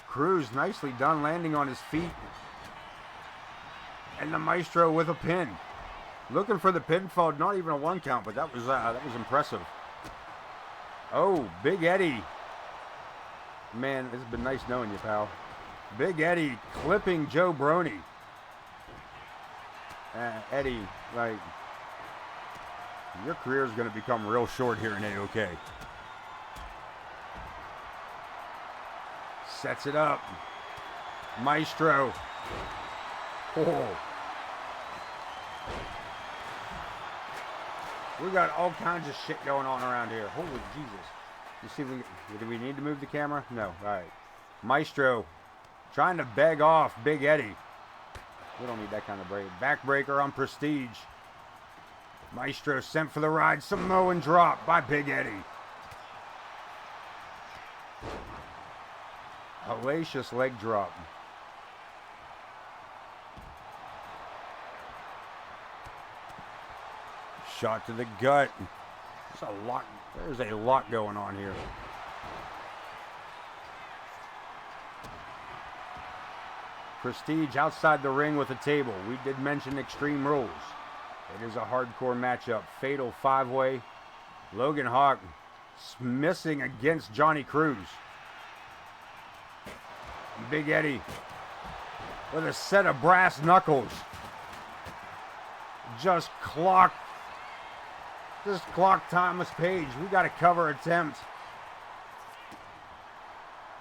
Cruz nicely done, landing on his feet. And the Maestro with a pin. Looking for the pinfall, not even a 1 count, but that was impressive. Oh, Big Eddie. Man, it's been nice knowing you, pal. Big Eddie clipping Joe Brony. Eddie, like, your career is going to become real short here in AoK. Sets it up. Maestro. Oh. We got all kinds of shit going on around here. Holy Jesus. You see, do we need to move the camera? No. All right. Maestro trying to beg off Big Eddie. We don't need that kind of break. Backbreaker on Prestige. Maestro sent for the ride. Samoan drop by Big Eddie. Hellacious leg drop. Shot to the gut. There's a lot going on here. Prestige outside the ring with a table. We did mention Extreme Rules. It is a hardcore matchup. Fatal 5-way. Logan Hawk missing against Johnny Cruz. Big Eddie with a set of brass knuckles. Just clocked Thomas Page. We got a cover attempt.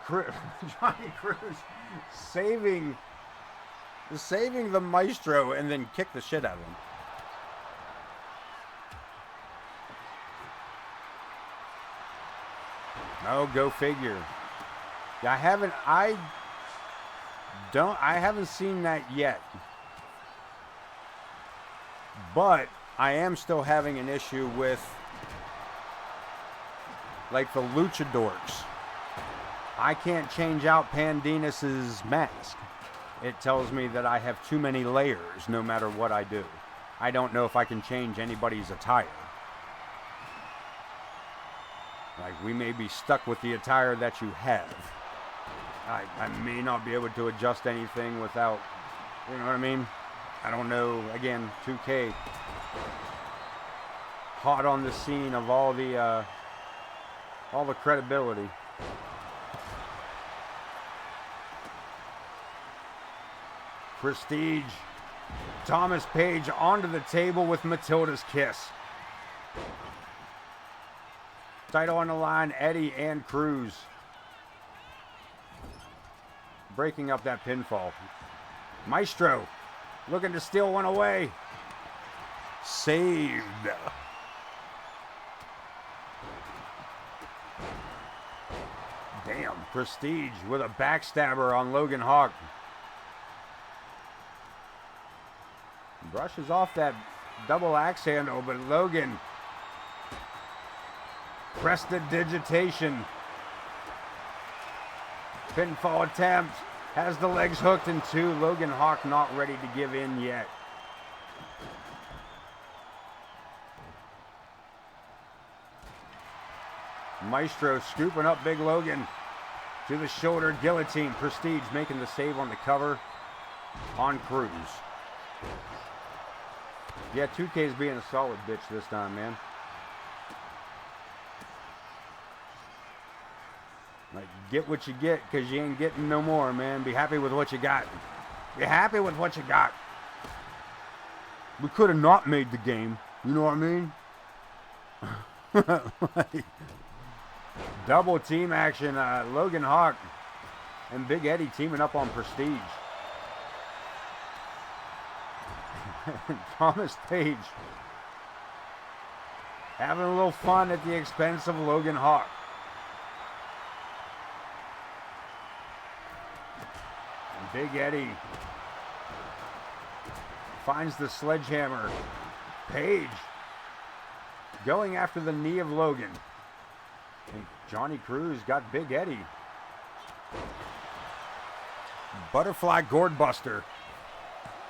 Johnny Cruz saving the Maestro and then kick the shit out of him. Oh, go figure. I haven't seen that yet. But I am still having an issue with, like, the luchadors. I can't change out Pandinas's mask. It tells me that I have too many layers no matter what I do. I don't know if I can change anybody's attire. Like, we may be stuck with the attire that you have. I may not be able to adjust anything without, you know what I mean? I don't know. Again, 2K. Hot on the scene of all the credibility. Prestige. Thomas Page onto the table with Matilda's kiss. Title on the line, Eddie and Cruz. Breaking up that pinfall. Maestro looking to steal one away. Saved. Damn, Prestige with a backstabber on Logan Hawk. Brushes off that double axe handle, but Logan prestidigitation. Pinfall attempt. Has the legs hooked in two. Logan Hawk not ready to give in yet. Maestro scooping up Big Logan to the shoulder guillotine. Prestige making the save on the cover on Cruz. Yeah, 2K's being a solid bitch this time, man. Like, get what you get, because you ain't getting no more, man. Be happy with what you got. Be happy with what you got. We could have not made the game. You know what I mean? Like, double team action. Logan Hawk and Big Eddie teaming up on Prestige. Thomas Page having a little fun at the expense of Logan Hawk. And Big Eddie finds the sledgehammer. Page going after the knee of Logan. And Johnny Cruz got Big Eddie. Butterfly Gourd Buster.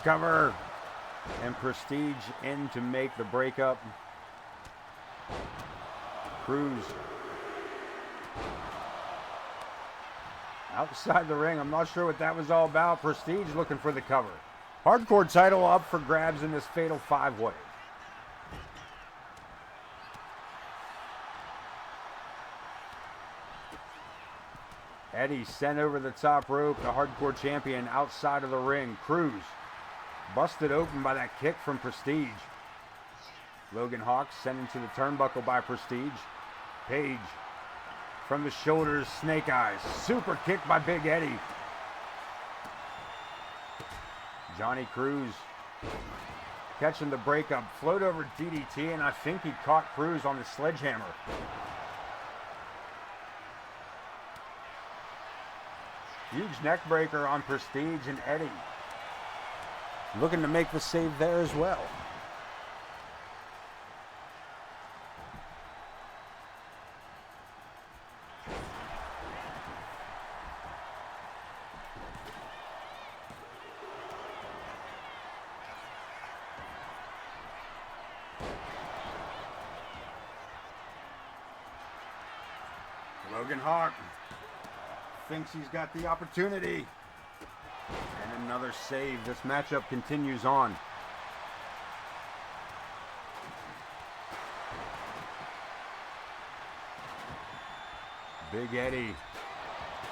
Cover. And Prestige in to make the breakup. Cruz outside the ring. I'm not sure what that was all about. Prestige looking for the cover. Hardcore title up for grabs in this fatal 5-way. Eddie sent over the top rope. The hardcore champion outside of the ring. Cruz busted open by that kick from Prestige. Logan Hawk sent into the turnbuckle by Prestige. Page from the shoulders, snake eyes. Super kick by Big Eddie. Johnny Cruz catching the breakup. Float over DDT, and I think he caught Cruz on the sledgehammer. Huge neck breaker on Prestige, and Eddie looking to make the save there as well. Logan Hawk thinks he's got the opportunity. And another save. This matchup continues on. Big Eddie.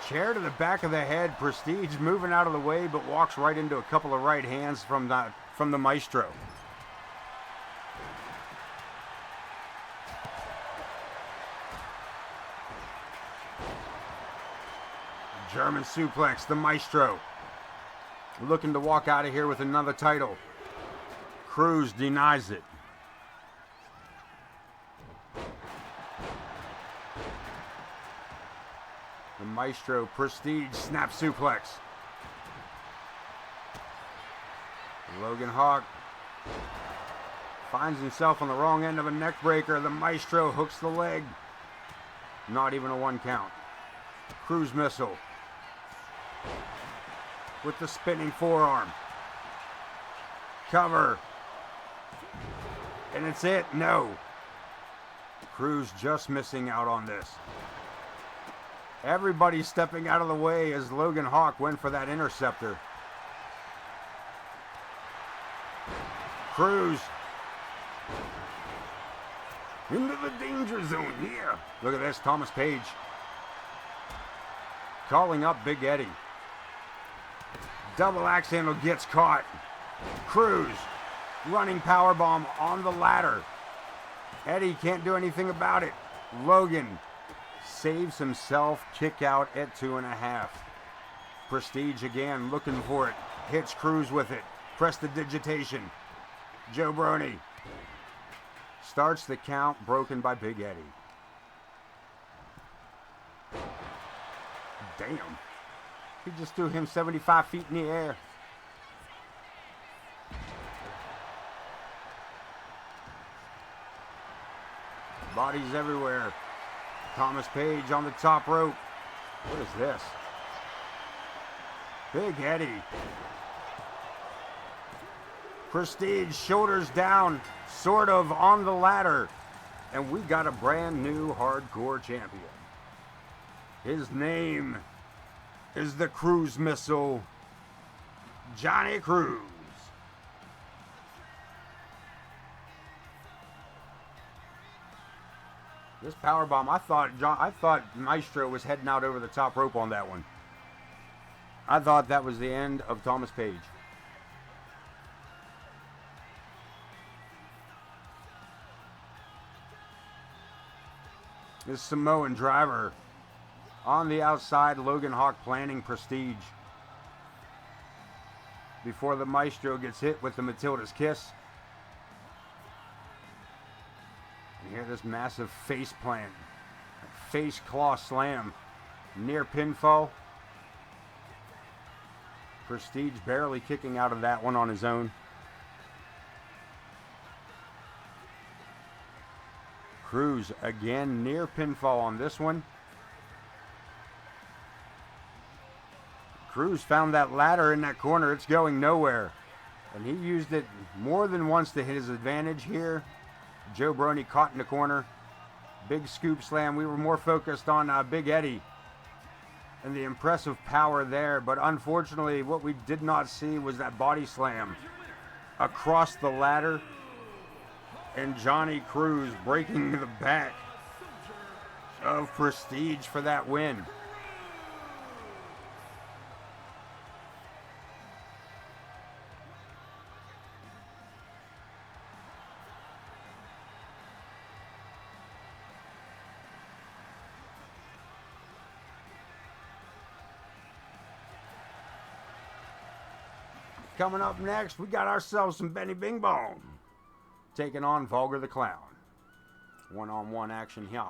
Chair to the back of the head. Prestige moving out of the way, but walks right into a couple of right hands from the Maestro. German suplex, the Maestro. Looking to walk out of here with another title. Cruz denies it. The Maestro, Prestige, snap suplex. Logan Hawk finds himself on the wrong end of a neck breaker. The Maestro hooks the leg. Not even a 1 count. Cruz missile. With the spinning forearm. Cover. And it's it. No. Cruz just missing out on this. Everybody stepping out of the way as Logan Hawk went for that interceptor. Cruz. Into the danger zone here. Look at this. Thomas Page. Calling up Big Eddie. Double axe handle gets caught. Cruz running powerbomb on the ladder. Eddie can't do anything about it. Logan saves himself. Kick out at 2.5. Prestige again looking for it. Hits Cruz with it. Prestidigitation. Joe Brony starts the count, broken by Big Eddie. Damn. He just threw him 75 feet in the air. Bodies everywhere. Thomas Page on the top rope. What is this? Big Eddie. Prestige, shoulders down, sort of on the ladder. And we got a brand new hardcore champion. His name is the Cruz Missile, Johnny Cruz. This power bomb, I thought Maestro was heading out over the top rope on that one. I thought that was the end of Thomas Page. This Samoan driver on the outside, Logan Hawk planning Prestige before the Maestro gets hit with the Matilda's Kiss. And here this massive face plant, face claw slam, near pinfall. Prestige barely kicking out of that one on his own. Cruz again near pinfall on this one. Cruz found that ladder in that corner. It's going nowhere. And he used it more than once to his advantage here. Joe Brony caught in the corner. Big scoop slam. We were more focused on Big Eddie and the impressive power there. But unfortunately, what we did not see was that body slam across the ladder. And Johnny Cruz breaking the back of Prestige for that win. Coming up next, we got ourselves some Benny Bing Bong taking on Vulgar the Clown. One-on-one action here.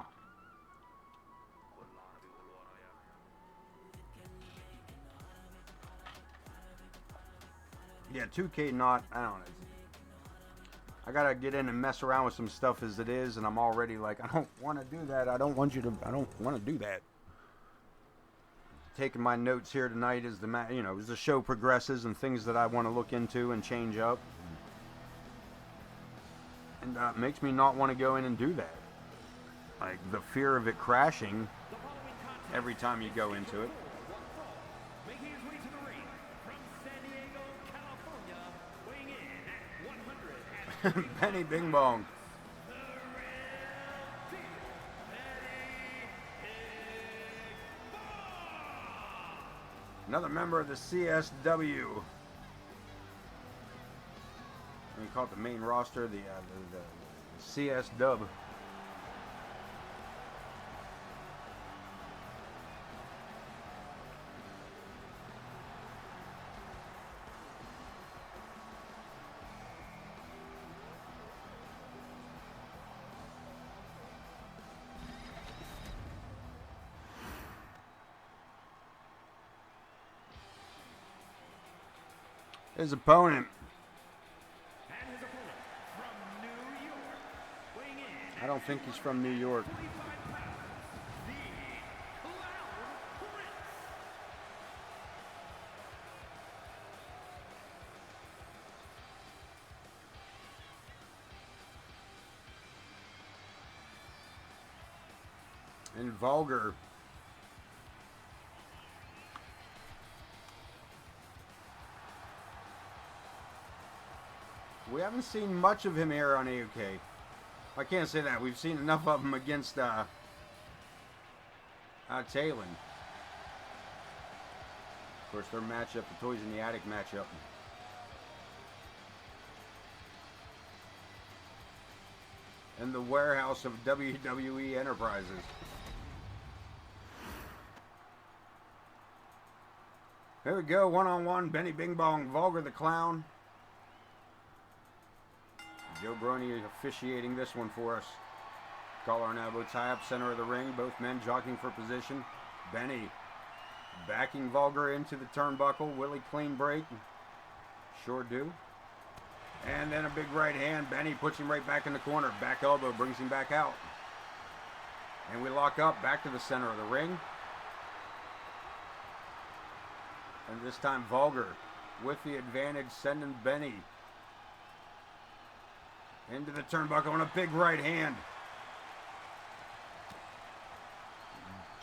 Yeah, 2K not, I don't know. I gotta get in and mess around with some stuff as it is, and I'm already like, I don't want to do that. I don't want to do that. Taking my notes here tonight as as the show progresses and things that I want to look into and change up. And makes me not want to go in and do that. Like the fear of it crashing every time you go into it. Making his way to the ring from San Diego, California, weighing in at 100. Benny Bing Bong. Another member of the CSW. We call it the main roster, the CS Dub. His opponent. And his opponent from New York, weighing in I don't think he's from New York. 25 pounds, the Clown Prince. And Vulgar. We haven't seen much of him here on AoK. I can't say that. We've seen enough of him against Talon. Of course, their matchup, the Toys in the Attic matchup. In the warehouse of WWE Enterprises. Here we go, one-on-one, Benny Bing Bong, Vulgar the Clown. Joe Brony officiating this one for us. Collar and elbow tie-up, center of the ring. Both men jockeying for position. Benny backing Vulgar into the turnbuckle. Willie clean break. Sure do. And then a big right hand. Benny puts him right back in the corner. Back elbow brings him back out. And we lock up back to the center of the ring. And this time Vulgar with the advantage, sending Benny into the turnbuckle on a big right hand.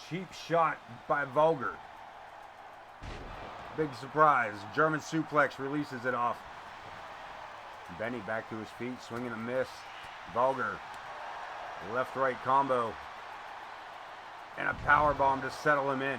Cheap shot by Vulgar. Big surprise. German suplex releases it off. Benny back to his feet, swinging a miss. Vulgar Left-right combo. And a power bomb to settle him in.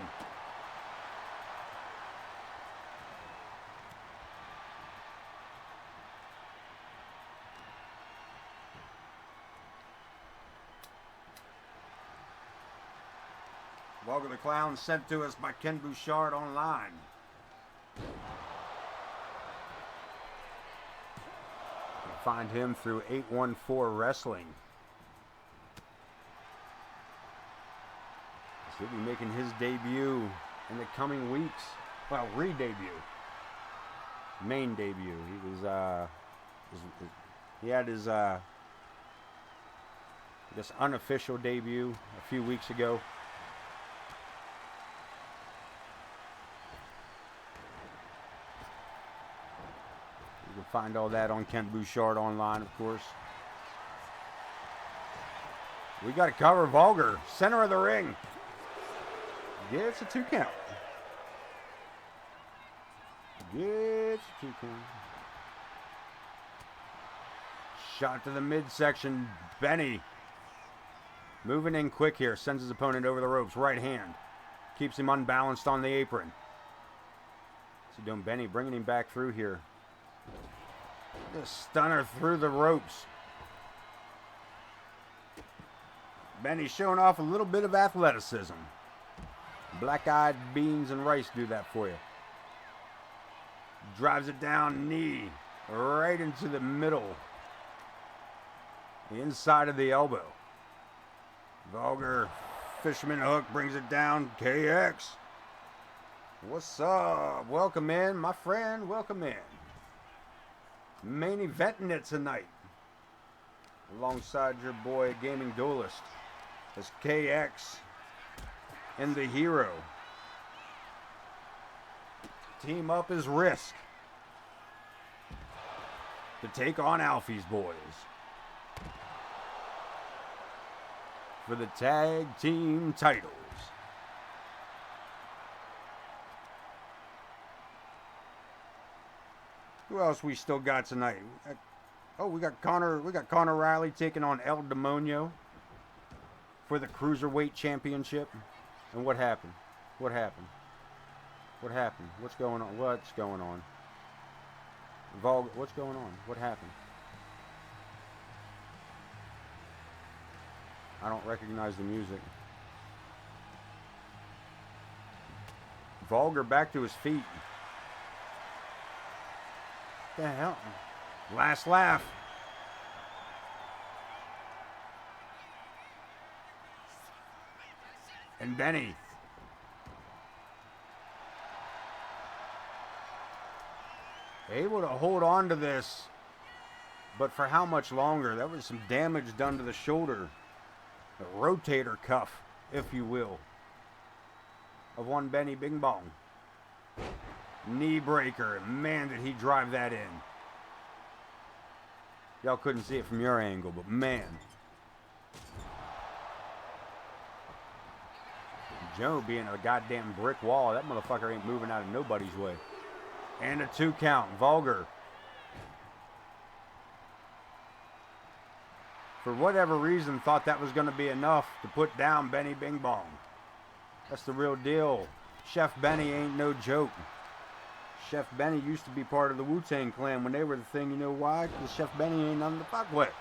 Vulgar the Clown sent to us by Ken Bouchard online. You can find him through 814 Wrestling. He'll be making his debut in the coming weeks. Well, re-debut. Main debut. He was, he had his, I guess, unofficial debut a few weeks ago. You can find all that on Ken Bouchard online, of course. We got to cover Vulgar. Center of the ring. Yeah, it's a 2 count. Yeah, it's a 2 count. Shot to the midsection. Benny moving in quick here. Sends his opponent over the ropes. Right hand. Keeps him unbalanced on the apron. What's he doing? Benny bringing him back through here. The stunner through the ropes. Benny showing off a little bit of athleticism. Black-eyed beans and rice do that for you. Drives it down, knee, right into the middle. The inside of the elbow. Vulgar fisherman hook brings it down. KX. What's up? Welcome in, my friend. Welcome in. Main eventing it tonight. Alongside your boy, Gaming Duelist. As KX and the Hero team up as Risk to take on Alfie's boys for the tag team titles. Who else we still got tonight? Oh, we got Connor Riley taking on El Demonio for the Cruiserweight Championship. And what happened? What happened? What happened? What's going on? What's going on? What's going on? What happened? I don't recognize the music. Vulgar back to his feet. What the hell? Last laugh. And Benny. Able to hold on to this. But for how much longer? That was some damage done to the shoulder. A rotator cuff, if you will, of one Benny Bing Bong. Knee breaker. Man, did he drive that in. Y'all couldn't see it from your angle, but man. Joe being a goddamn brick wall. That motherfucker ain't moving out of nobody's way. And a 2 count. Vulgar. For whatever reason, thought that was going to be enough to put down Benny Bing Bong. That's the real deal. Chef Benny ain't no joke. Chef Benny used to be part of the Wu-Tang Clan when they were the thing. You know why? Because Chef Benny ain't nothing to fuck with.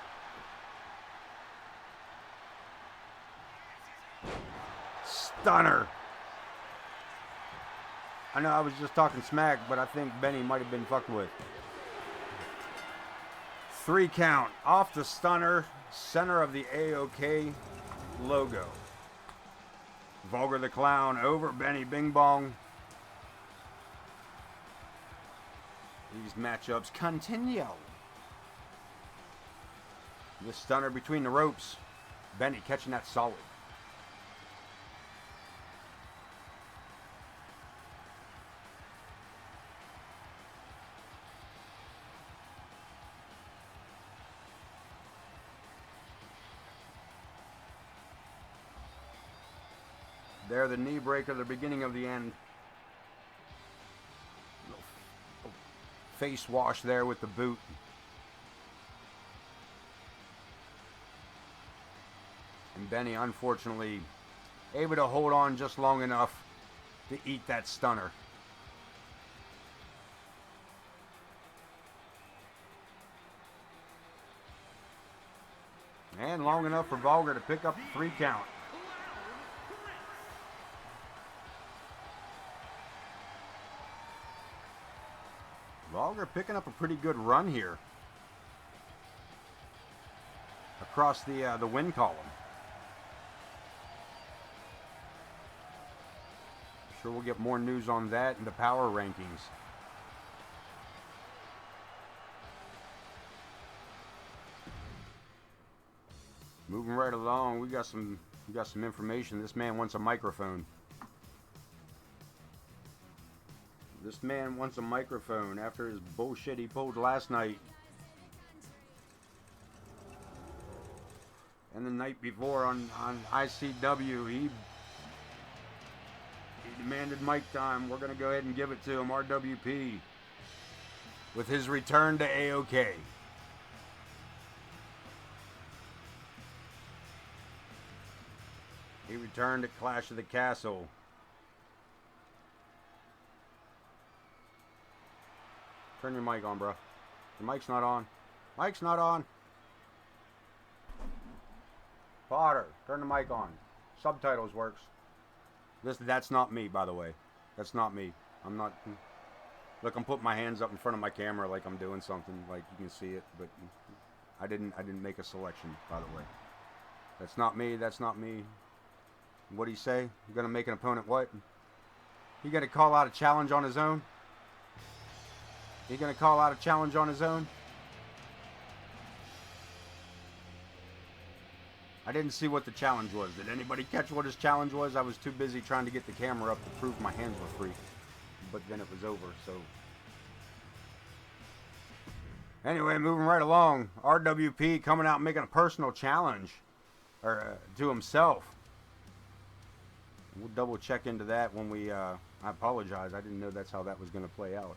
Stunner. I know I was just talking smack, but I think Benny might have been fucked with. 3 count. Off the stunner. Center of the AoK logo. Vulgar the Clown over Benny Bing Bong. These matchups continue. The stunner between the ropes. Benny catching that solid. There, the knee breaker, the beginning of the end. Face wash there with the boot. And Benny, unfortunately, able to hold on just long enough to eat that stunner. And long enough for Vulgar to pick up the 3 count. Vulgar picking up a pretty good run here across the win column. I'm sure we'll get more news on that in the power rankings. Moving right along, we got some information. This man wants a microphone. This man wants a microphone after his bullshit he pulled last night. And the night before on ICW, he demanded mic time. We're going to go ahead and give it to him, RWP, with his return to AoK. He returned at Clash of the Castle. Turn your mic on, bro. Your mic's not on. Mic's not on. Potter, turn the mic on. Subtitles works. That's not me, by the way. That's not me. I'm not. Look, I'm putting my hands up in front of my camera like I'm doing something, like you can see it, but I didn't make a selection, by the way. That's not me. That's not me. What'd he say? You're gonna make an opponent what? He gonna call out a challenge on his own? He gonna call out a challenge on his own? I didn't see what the challenge was. Did anybody catch what his challenge was? I was too busy trying to get the camera up to prove my hands were free. But then it was over, so. Anyway, moving right along. RWP coming out and making a personal challenge to himself. We'll double check into that when we, I apologize. I didn't know that's how that was going to play out.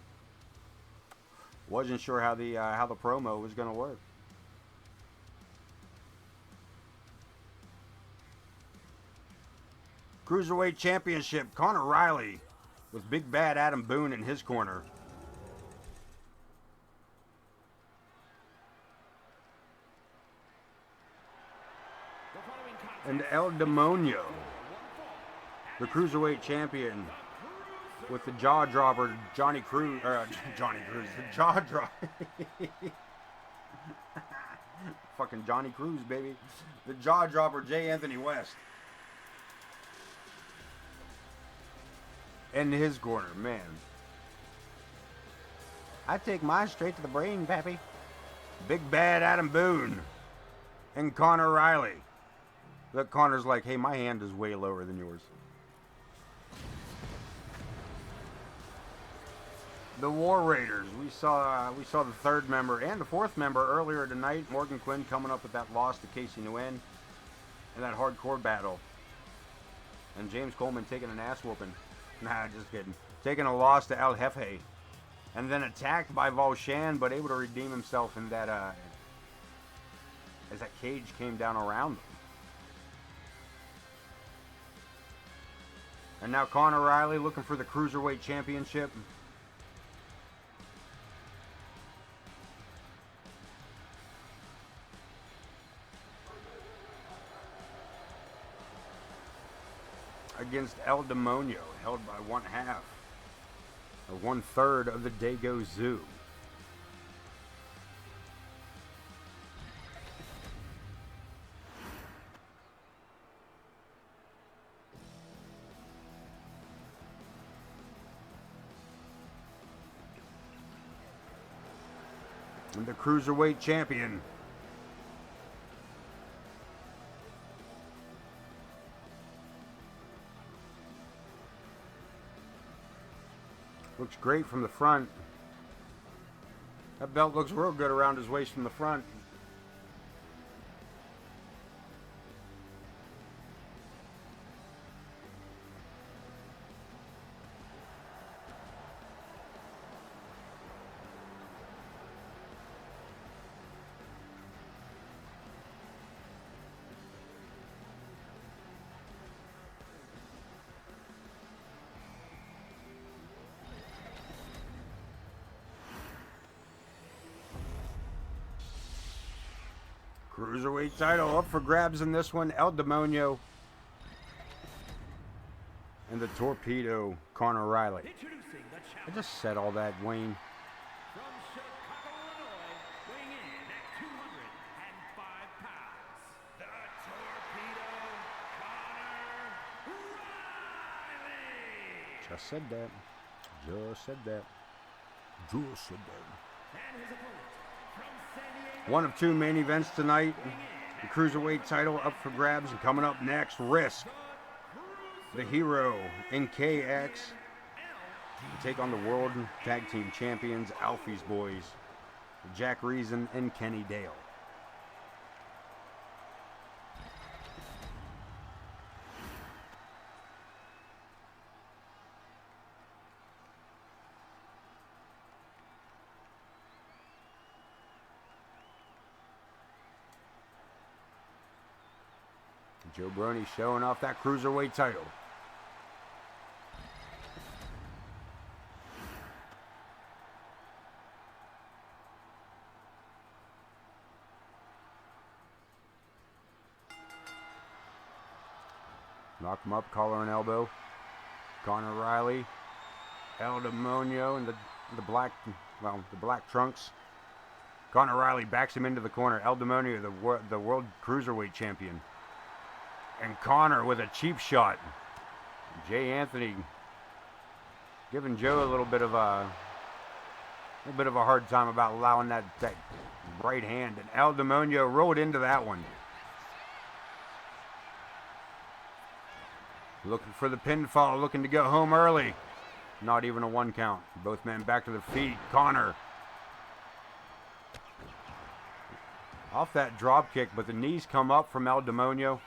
Wasn't sure how the promo was going to work. Cruiserweight Championship, Conor Riley with Big Bad Adam Boone in his corner. And El Demonio, the Cruiserweight Champion, with the jaw dropper Johnny Cruz, the jaw dropper. Fucking Johnny Cruz, baby. The jaw dropper J. Anthony West. In his corner, man. I take mine straight to the brain, pappy. Big Bad Adam Boone and Conor Riley. Look, Conor's like, hey, my hand is way lower than yours. The War Raiders. We saw the third member and the fourth member earlier tonight. Morgan Quinn coming up with that loss to Casey Nguyen in that hardcore battle. And James Coleman taking an ass whooping. Nah, just kidding. Taking a loss to El Jefe. And then attacked by Volshan, but able to redeem himself in that, as that cage came down around him. And now Conor Riley looking for the Cruiserweight Championship. Against El Demonio, held by 1/2 or 1/3 of the Dago Zoo. And the Cruiserweight Champion, looks great from the front. That belt looks real good around his waist from the front. Cruiserweight title up for grabs in this one. El Demonio and the Torpedo, Conor Riley. Introducing the I challenger just said all that, Wayne. from Chicago, Illinois, weighing in at 205 pounds, the Torpedo, Conor Riley. Just said that. Just said that. Just said that. And his opponent from San Diego, One of two main events tonight. The Cruiserweight title up for grabs. And coming up next, Risk, the Hero, in KX. To take on the World Tag Team Champions, Alfie's Boys, Jack Reason and Kenny Dale. Joe Brony showing off that Cruiserweight title. Knock him up, collar and elbow. Conor Riley, El Demonio, and the black trunks. Conor Riley backs him into the corner. El Demonio, the World Cruiserweight Champion. And Conor with a cheap shot. Jay Anthony giving Joe a little bit of a hard time about allowing that right hand. And El Demonio rolled into that one. Looking for the pinfall, looking to go home early. Not even a 1 count. Both men back to their feet. Conor off that drop kick, but the knees come up from El Demonio.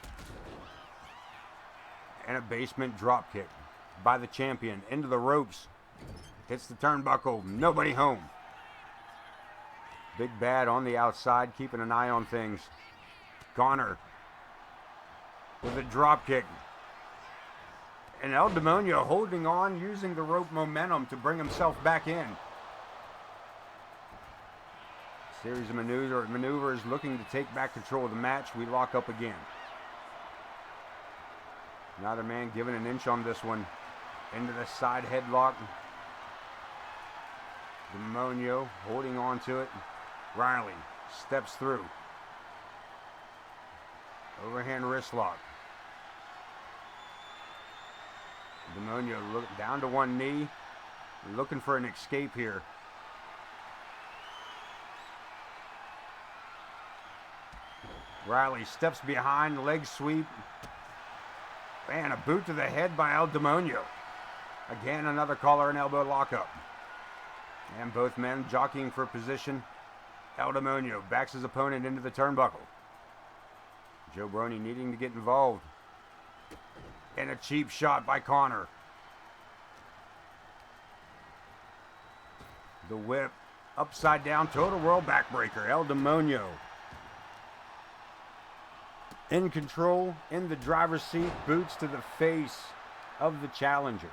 And a basement drop kick by the champion into the ropes. Hits the turnbuckle. Nobody home. Big Bad on the outside, keeping an eye on things. Conor with a drop kick. And El Demonio holding on, using the rope momentum to bring himself back in. Series of maneuvers looking to take back control of the match. We lock up again. Neither man giving an inch on this one. Into the side headlock. Demonio holding on to it. Riley steps through. Overhand wrist lock. Demonio down to one knee. Looking for an escape here. Riley steps behind, leg sweep. And a boot to the head by El Demonio. Again, another collar and elbow lockup. And both men jockeying for position. El Demonio backs his opponent into the turnbuckle. Joe Brony needing to get involved. And a cheap shot by Conor. The whip. Upside down total world backbreaker. El Demonio in control, in the driver's seat, boots to the face of the challenger.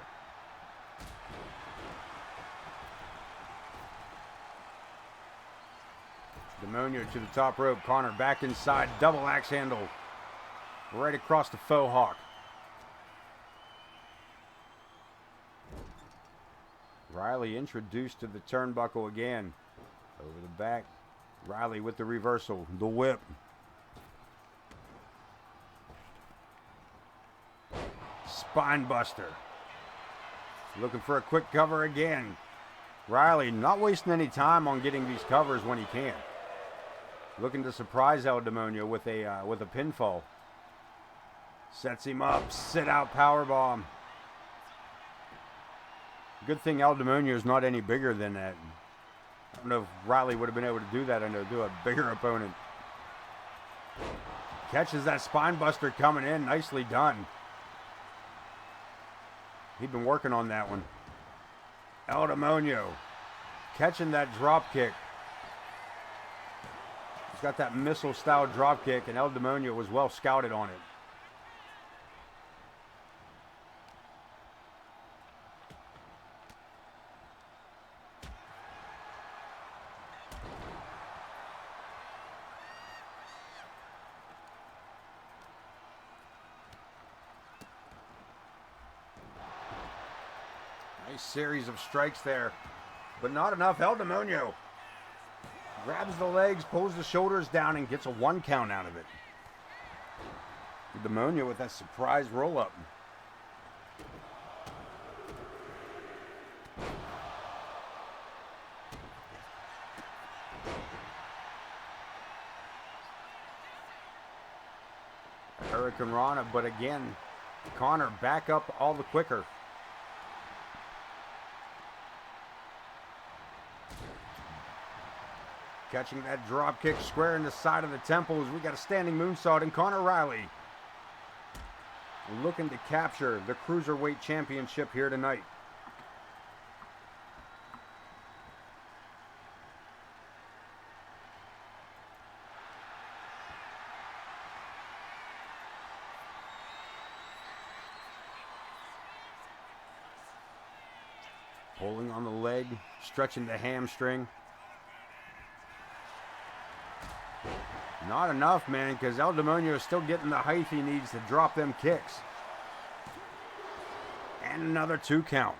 Demonio to the top rope. Conor back inside, double axe handle right across the faux hawk. Riley introduced to the turnbuckle again. Over the back. Riley with the reversal. The whip. Spine buster. Looking for a quick cover again. Riley not wasting any time on getting these covers when he can. Looking to surprise El Demonio with a pinfall. Sets him up. Sit out powerbomb. Good thing El Demonio is not any bigger than that. I don't know if Riley would have been able to do that under a bigger opponent. Catches that spine buster coming in. Nicely done. He'd been working on that one. El Demonio catching that drop kick. He's got that missile style drop kick, and El Demonio was well scouted on it. Nice series of strikes there, but not enough. El Demonio grabs the legs, pulls the shoulders down, and gets a 1 count out of it. Demonio with that surprise roll-up. Hurricane Rana, but again, Connor back up all the quicker. Catching that drop kick square in the side of the temples. We got a standing moonsault, and Connor Riley looking to capture the Cruiserweight Championship here tonight. Pulling on the leg, stretching the hamstring. Not enough, man, because El Demonio is still getting the height he needs to drop them kicks. And another 2 count.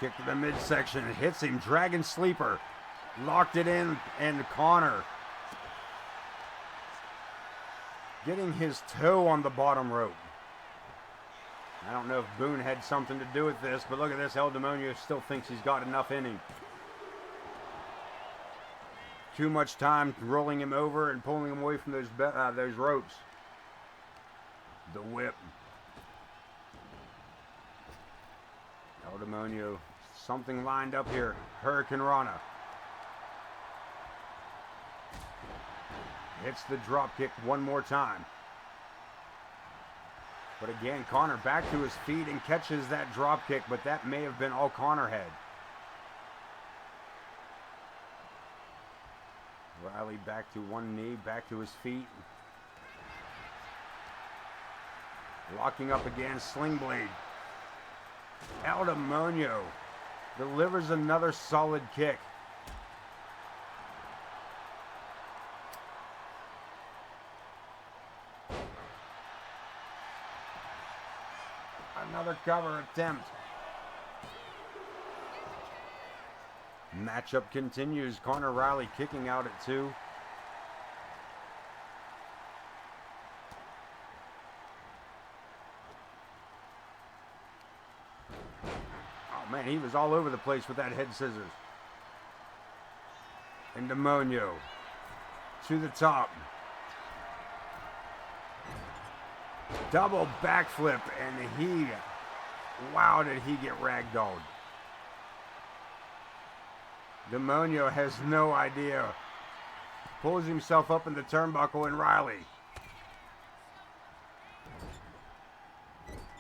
Kick to the midsection, hits him, Dragon Sleeper. Locked it in, and Connor getting his toe on the bottom rope. I don't know if Boone had something to do with this, but look at this, El Demonio still thinks he's got enough in him. Too much time rolling him over and pulling him away from those ropes. The whip. El Demonio, something lined up here. Hurricane Rana. Hits the drop kick one more time. But again, Connor back to his feet and catches that drop kick, but that may have been all Connor had. Riley back to one knee, back to his feet. Locking up again, Sling Blade. El Demonio delivers another solid kick. Another cover attempt. Matchup continues. Connor Riley kicking out at 2. Man, he was all over the place with that head scissors. And Demonio to the top. Double backflip, and wow, did he get ragdolled. Demonio has no idea. Pulls himself up in the turnbuckle, and Riley.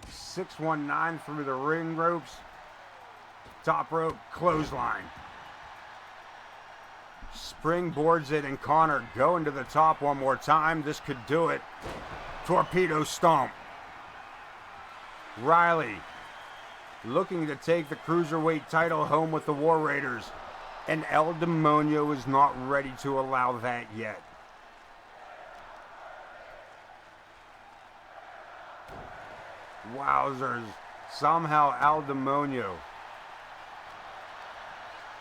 619 through the ring ropes. Top rope, clothesline. Springboards it, and Connor going to the top one more time. This could do it. Torpedo stomp. Riley looking to take the Cruiserweight title home with the War Raiders. And El Demonio is not ready to allow that yet. Wowzers. Somehow El Demonio,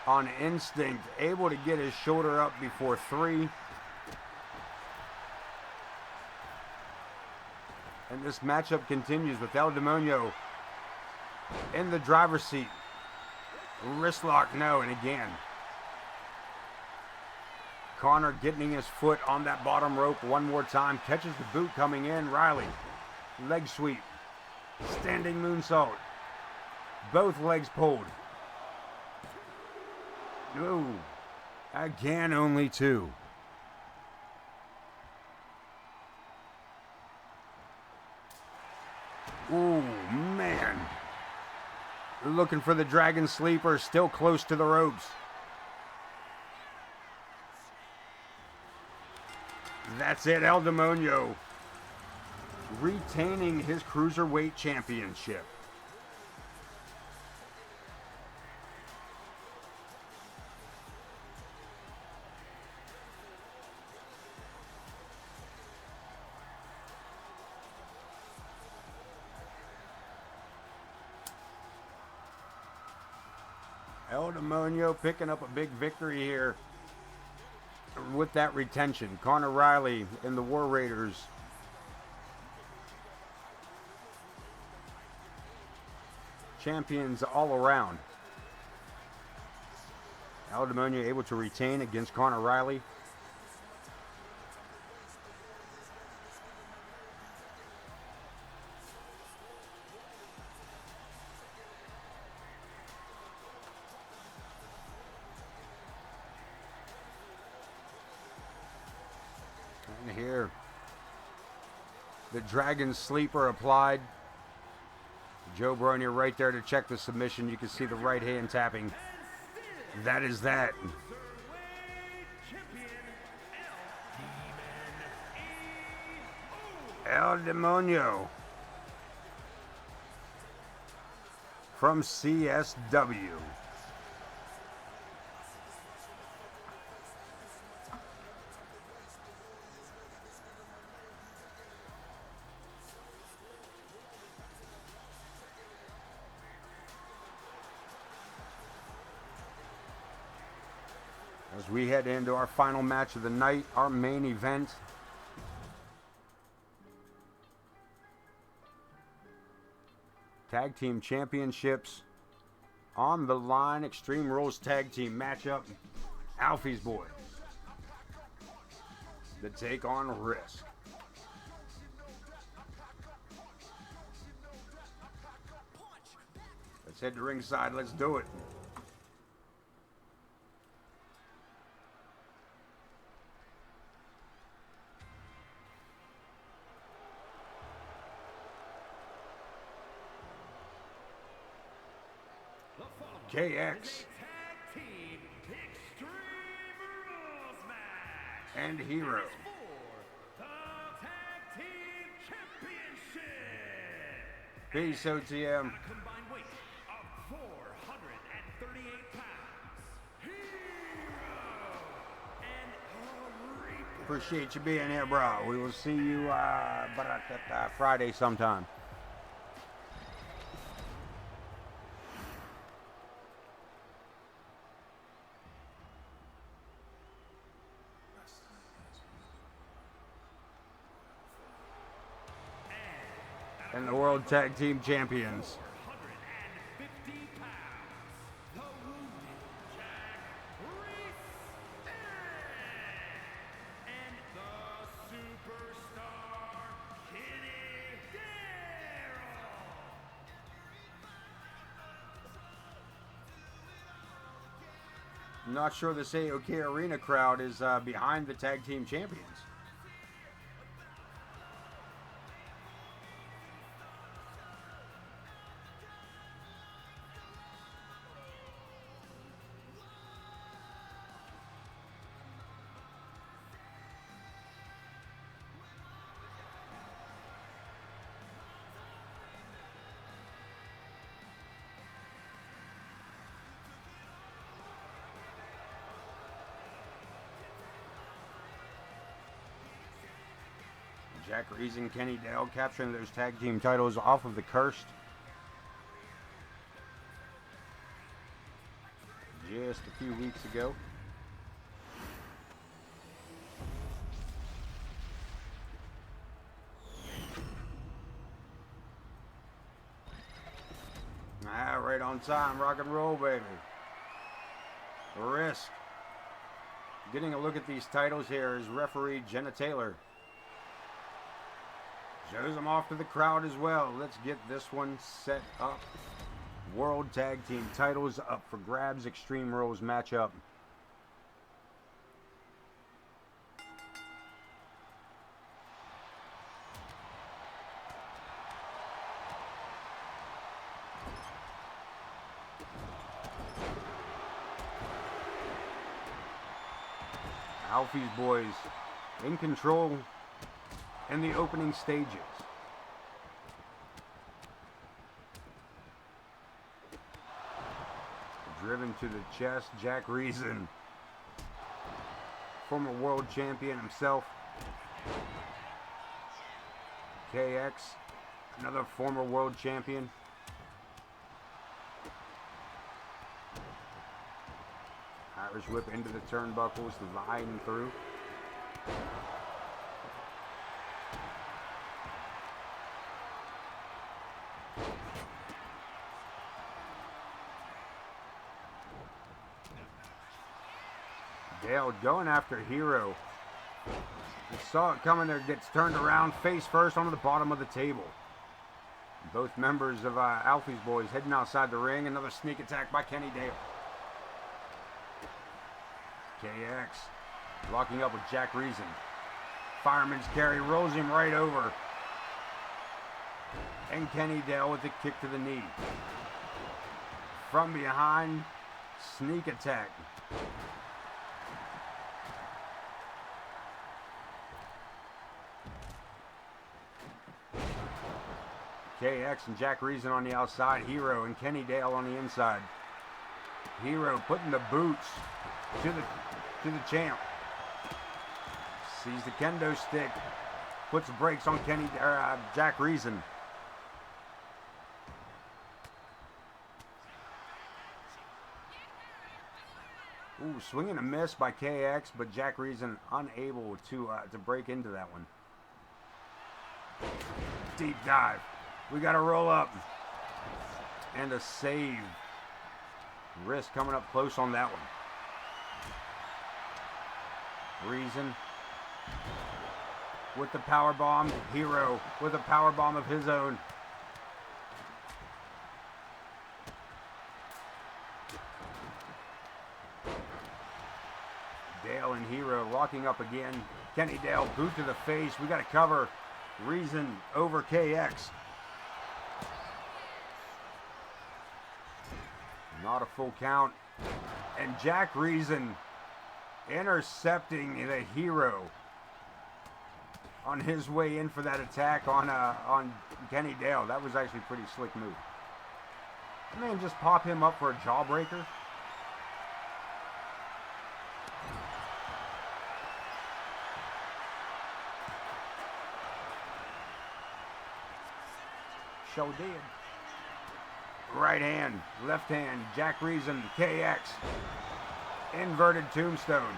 on instinct, able to get his shoulder up before 3. And this matchup continues with El Demonio in the driver's seat. Wrist lock, no, and again. Connor getting his foot on that bottom rope one more time. Catches the boot coming in. Riley, leg sweep. Standing moonsault. Both legs pulled. No. Again, only 2. Ooh, man. Looking for the Dragon Sleeper, still close to the ropes. That's it, El Demonio retaining his Cruiserweight Championship. El Demonio picking up a big victory here with that retention. Connor Riley and the War Raiders champions all around. El Demonio able to retain against Connor Riley. And here, the Dragon Sleeper applied. Joe Bronya right there to check the submission. You can see the right hand tapping. That is that. El Demonio from CSW. As we head into our final match of the night, our main event. Tag Team Championships on the line. Extreme Rules Tag Team matchup. Alfie's boy. The take on Risk. Let's head to ringside. Let's do it. KX and Hero. Peace, OTM. Appreciate you being here, bro. We will see you Friday sometime. And the World Tag Team Champions. I'm not sure this AoK Arena crowd is behind the Tag Team Champions. Jack Reese and Kenny Dale capturing those tag team titles off of the Cursed just a few weeks ago. Right on time, rock and roll, baby. Risk. Getting a look at these titles here is referee Jenna Taylor. Shows them off to the crowd as well. Let's get this one set up. World Tag Team titles up for grabs. Extreme Rules matchup. Alfie's boys in control in the opening stages. Driven to the chest, Jack Reason, former world champion himself. KX, another former world champion. Irish whip into the turnbuckles, sliding through. Dale going after Hero. He saw it coming there, gets turned around face first onto the bottom of the table. Both members of Alfie's Boys heading outside the ring. Another sneak attack by Kenny Dale. KX locking up with Jack Reason. Fireman's carry rolls him right over. And Kenny Dale with a kick to the knee. From behind, sneak attack. KX and Jack Reason on the outside. Hero and Kenny Dale on the inside. Hero putting the boots to the champ. Sees the kendo stick. Puts brakes on Jack Reason. Ooh, swing and a miss by KX, but Jack Reason unable to break into that one. Deep dive. We got to roll up. And a save. Wrist coming up close on that one. Reason with the power bomb. Hero with a power bomb of his own. Dale and Hero locking up again. Kenny Dale boot to the face. We got to cover. Reason over KX. Not a full count. And Jack Reason intercepting the Hero on his way in for that attack on Kenny Dale. That was actually a pretty slick move. I mean, just pop him up for a jawbreaker. Show did. Right hand, left hand, Jack Reason, KX. Inverted tombstone.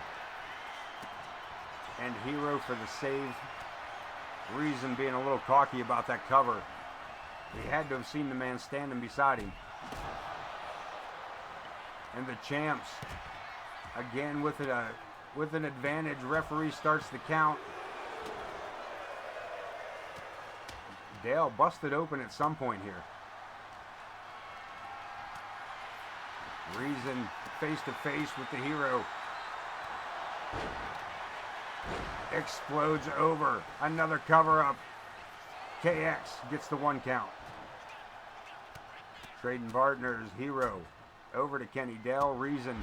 And Hero for the save. Reason being a little cocky about that cover. He had to have seen the man standing beside him. And the champs, again with an advantage. Referee starts the count. Dale busted open at some point here. Reason face to face with the Hero. Explodes over. Another cover up. KX gets the 1 count. Trading partners. Hero over to Kenny Dale. Reason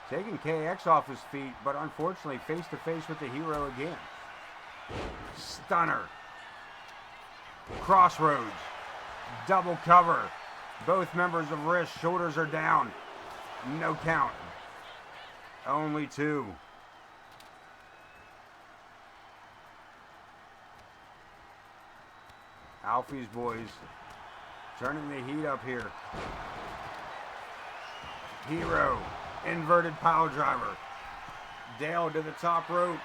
taking KX off his feet, but unfortunately face to face with the Hero again. Stunner. Crossroads. Double cover. Both members of wrist. Shoulders are down. No count. Only 2. Alfie's Boys turning the heat up here. Hero. Inverted pile driver. Dale to the top rope.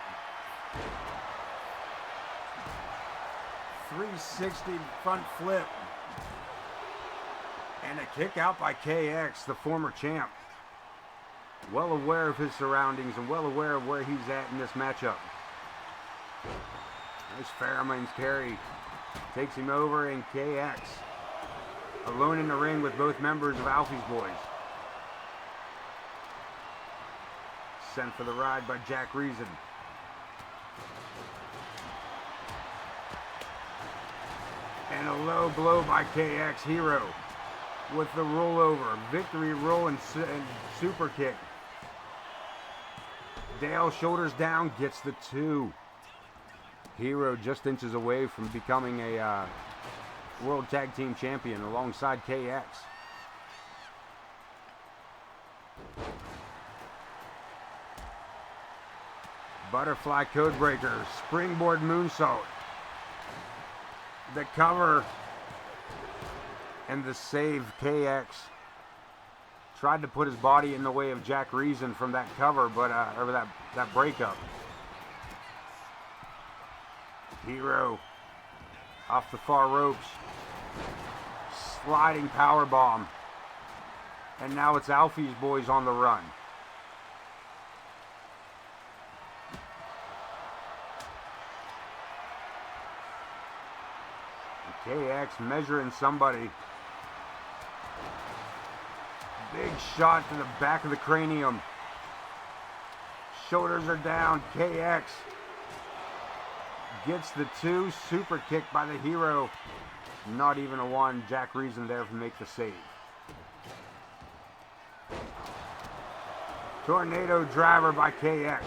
360 front flip. And a kick out by KX, the former champ. Well aware of his surroundings and well aware of where he's at in this matchup. Nice Fireman's carry. Takes him over, and KX alone in the ring with both members of Alfie's Boys. Sent for the ride by Jack Reason. And a low blow by KX. Hero with the rollover. Victory roll and super kick. Dale shoulders down, gets the 2. Hero just inches away from becoming a World Tag Team Champion alongside KX. Butterfly Codebreaker, Springboard Moonsault. The cover and the save. KX tried to put his body in the way of Jack Reason from that cover, but over that breakup. Hero off the far ropes, sliding power bomb, and now it's Alfie's boys on the run. KX measuring somebody. Big shot to the back of the cranium. Shoulders are down. KX gets the 2. Super kick by the Hero. Not even a 1. Jack Reason there to make the save. Tornado driver by KX.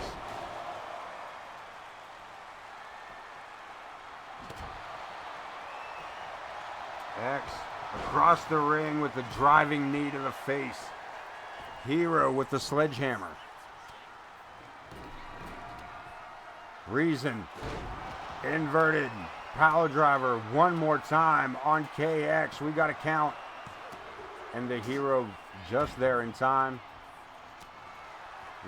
X across the ring with the driving knee to the face. Hero with the sledgehammer. Reason inverted power driver one more time on KX. We got a count. And the Hero just there in time.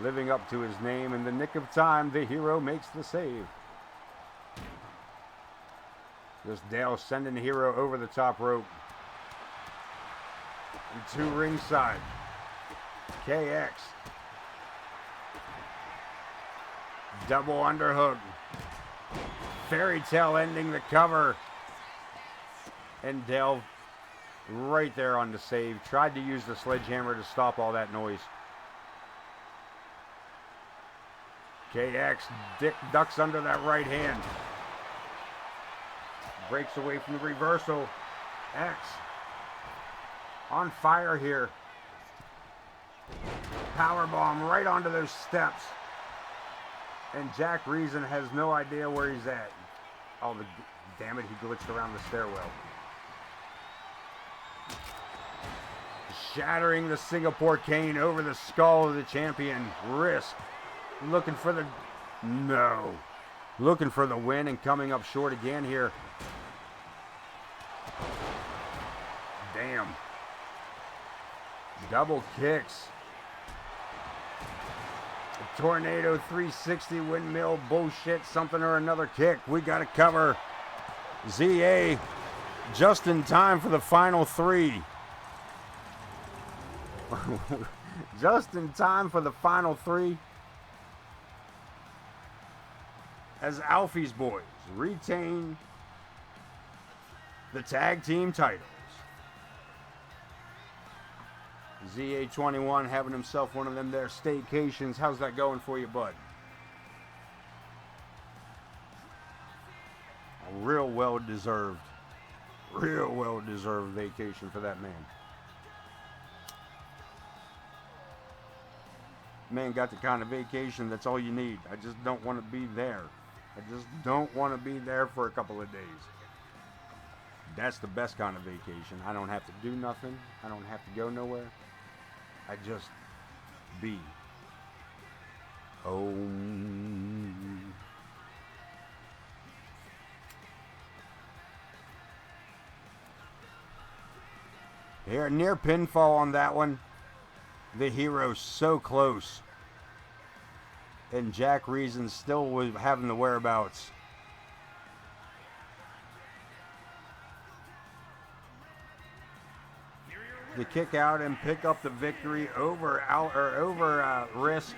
Living up to his name. In the nick of time, the Hero makes the save. This Dale sending the Hero over the top rope. And to ringside. KX. Double underhook. Fairy tale ending the cover. And Dale right there on the save. Tried to use the sledgehammer to stop all that noise. KX ducks under that right hand. Breaks away from the reversal. X on fire here. Powerbomb right onto those steps. And Jack Reason has no idea where he's at. Oh, damn it, he glitched around the stairwell. Shattering the Singapore cane over the skull of the champion. Risk. Looking for the... No. Looking for the win and coming up short again here. Damn. Double kicks. A tornado 360 windmill bullshit, something or another kick. We got to cover. ZA just in time for the final 3. Just in time for the final 3. As Alfie's boys retain the tag team titles. ZA21 having himself one of them there staycations. How's that going for you, bud? A real well-deserved vacation for that man. Man got the kind of vacation that's all you need. I just don't want to be there. I just don't want to be there for a couple of days. That's the best kind of vacation. I don't have to do nothing. I don't have to go nowhere. I just be home. Here, near pinfall on that one. The Hero's so close. And Jack Reason still was having the whereabouts. The kick out and pick up the victory over Risk.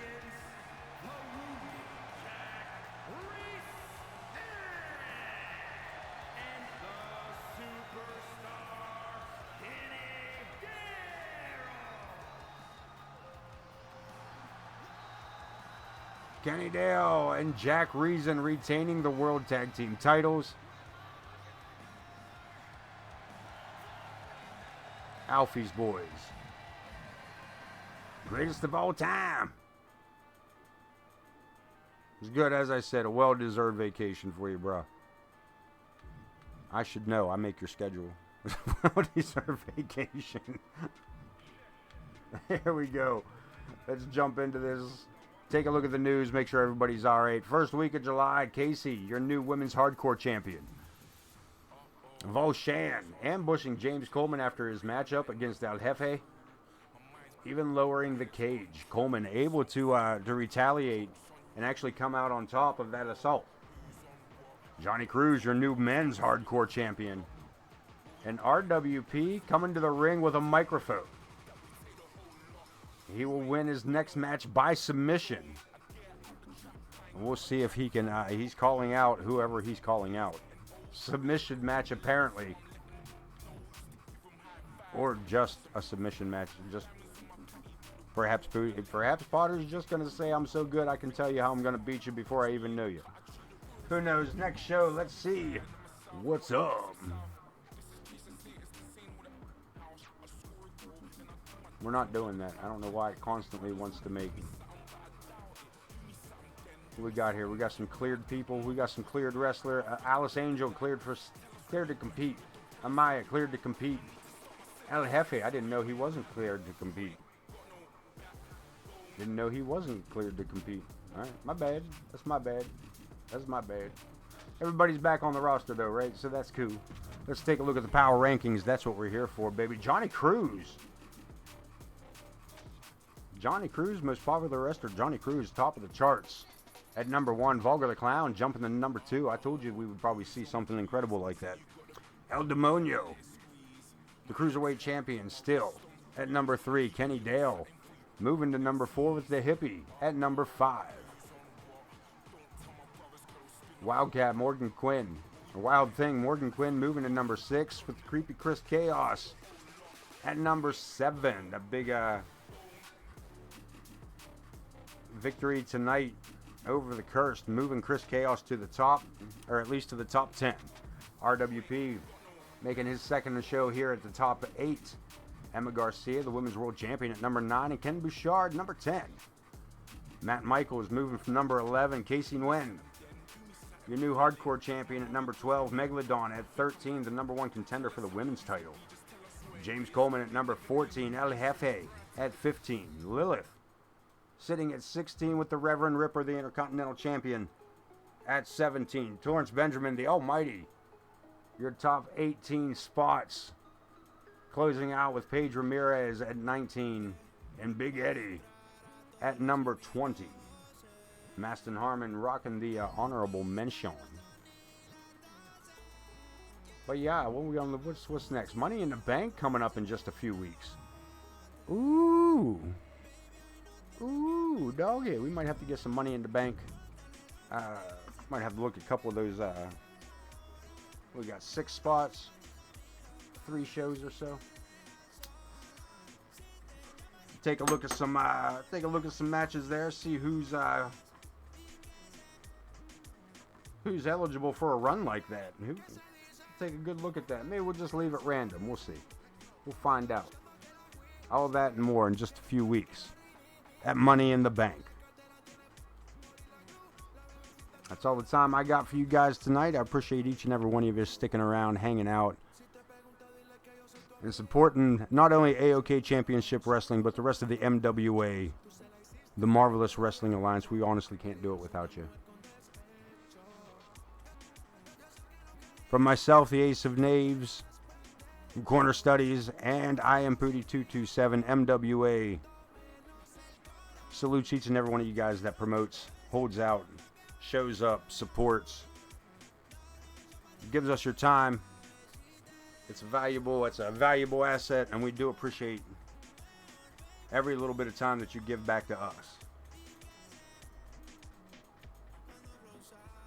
Kenny Dale and Jack Reason retaining the World Tag Team titles. Alfie's boys. Greatest of all time. It's good, as I said, a well-deserved vacation for you, bro. I should know. I make your schedule. Well-deserved vacation. Here we go. Let's jump into this. Take a look at the news. Make sure everybody's all right. First week of July, Casey, your new women's hardcore champion. Volshan ambushing James Coleman after his matchup against El Jefe. Even lowering the cage. Coleman able to retaliate and actually come out on top of that assault. Johnny Cruz, your new men's hardcore champion. And RWP coming to the ring with a microphone. He will win his next match by submission. We'll see if he can, he's calling out whoever he's calling out. Submission match apparently. Or just a submission match. Just perhaps Potter's just going to say, I'm so good I can tell you how I'm going to beat you before I even know you. Who knows? Next show, let's see what's up. We're not doing that. I don't know why it constantly wants to make. What we got here? We got some cleared people. We got some cleared wrestler. Alice Angel cleared to compete. Amaya cleared to compete. El Jefe, I didn't know he wasn't cleared to compete. Didn't know he wasn't cleared to compete. All right, my bad. That's my bad. That's my bad. Everybody's back on the roster though, right? So that's cool. Let's take a look at the power rankings. That's what we're here for, baby. Johnny Cruz. Johnny Cruz, most popular wrestler. Johnny Cruz, top of the charts. At number 1, Vulgar the Clown, jumping to number 2. I told you we would probably see something incredible like that. El Demonio, the Cruiserweight Champion, still. At number 3, Kenny Dale. Moving to number 4 with the Hippie. At number 5. Wildcat, Morgan Quinn. A Wild Thing, Morgan Quinn, moving to number 6 with the Creepy Chris Chaos. At number 7, a big, victory tonight over the Cursed, moving Chris Chaos to the top, or at least to the top 10. RWP making his second show here at the top 8. Emma Garcia, the Women's World Champion, at number 9, and Ken Bouchard, number 10. Matt Michaels moving from number 11. Casey Nguyen, your new hardcore champion, at number 12. Megalodon at 13, the number 1 contender for the women's title. James Coleman at number 14. El Jefe at 15. Lilith sitting at 16 with the Reverend Ripper, the Intercontinental Champion, at 17. Torrance Benjamin, the Almighty, your top 18 spots. Closing out with Paige Ramirez at 19. And Big Eddie at number 20. Maston Harmon rocking the honorable mention. But yeah, what's next? Money in the Bank coming up in just a few weeks. Ooh, doggy. We might have to get some Money in the Bank. Might have to look at a couple of those. We got 6 spots, 3 shows or so. Take a look at some. Take a look at some matches there. See who's eligible for a run like that. Take a good look at that. Maybe we'll just leave it random. We'll see. We'll find out. All that and more in just a few weeks at Money in the Bank. That's all the time I got for you guys tonight. I appreciate each and every one of you sticking around, hanging out, and supporting not only AoK Championship Wrestling, but the rest of the MWA, the Marvelous Wrestling Alliance. We honestly can't do it without you. From myself, the Ace of Knaves, from Corner Studies, and I am Pooty227 MWA. Salutes each and every one of you guys that promotes, holds out, shows up, supports, gives us your time. It's a valuable asset, and we do appreciate every little bit of time that you give back to us.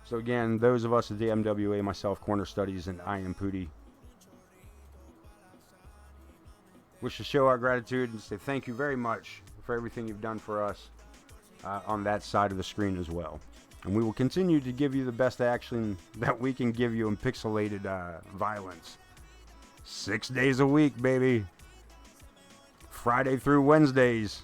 So again, those of us at the MWA, myself, Corner Studies, and I am Pooty, wish to show our gratitude and say thank you very much for everything you've done for us on that side of the screen as well. And we will continue to give you the best action that we can give you in pixelated violence. 6 days a week, baby. Friday through Wednesdays.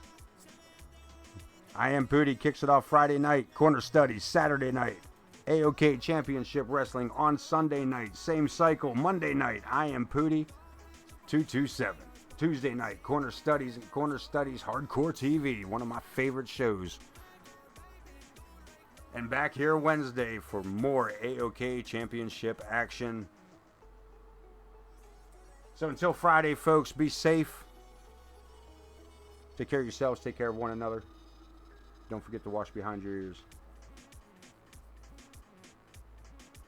I Am Pooty kicks it off Friday night. Corner Studies Saturday night. AoK Championship Wrestling on Sunday night. Same cycle. Monday night. I Am Pooty 227. Tuesday night. Corner Studies and Corner Studies Hardcore TV. One of my favorite shows. And back here Wednesday for more AoK Championship action. So until Friday, folks, be safe. Take care of yourselves. Take care of one another. Don't forget to wash behind your ears.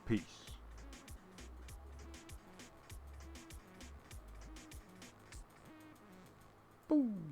Peace. Boom.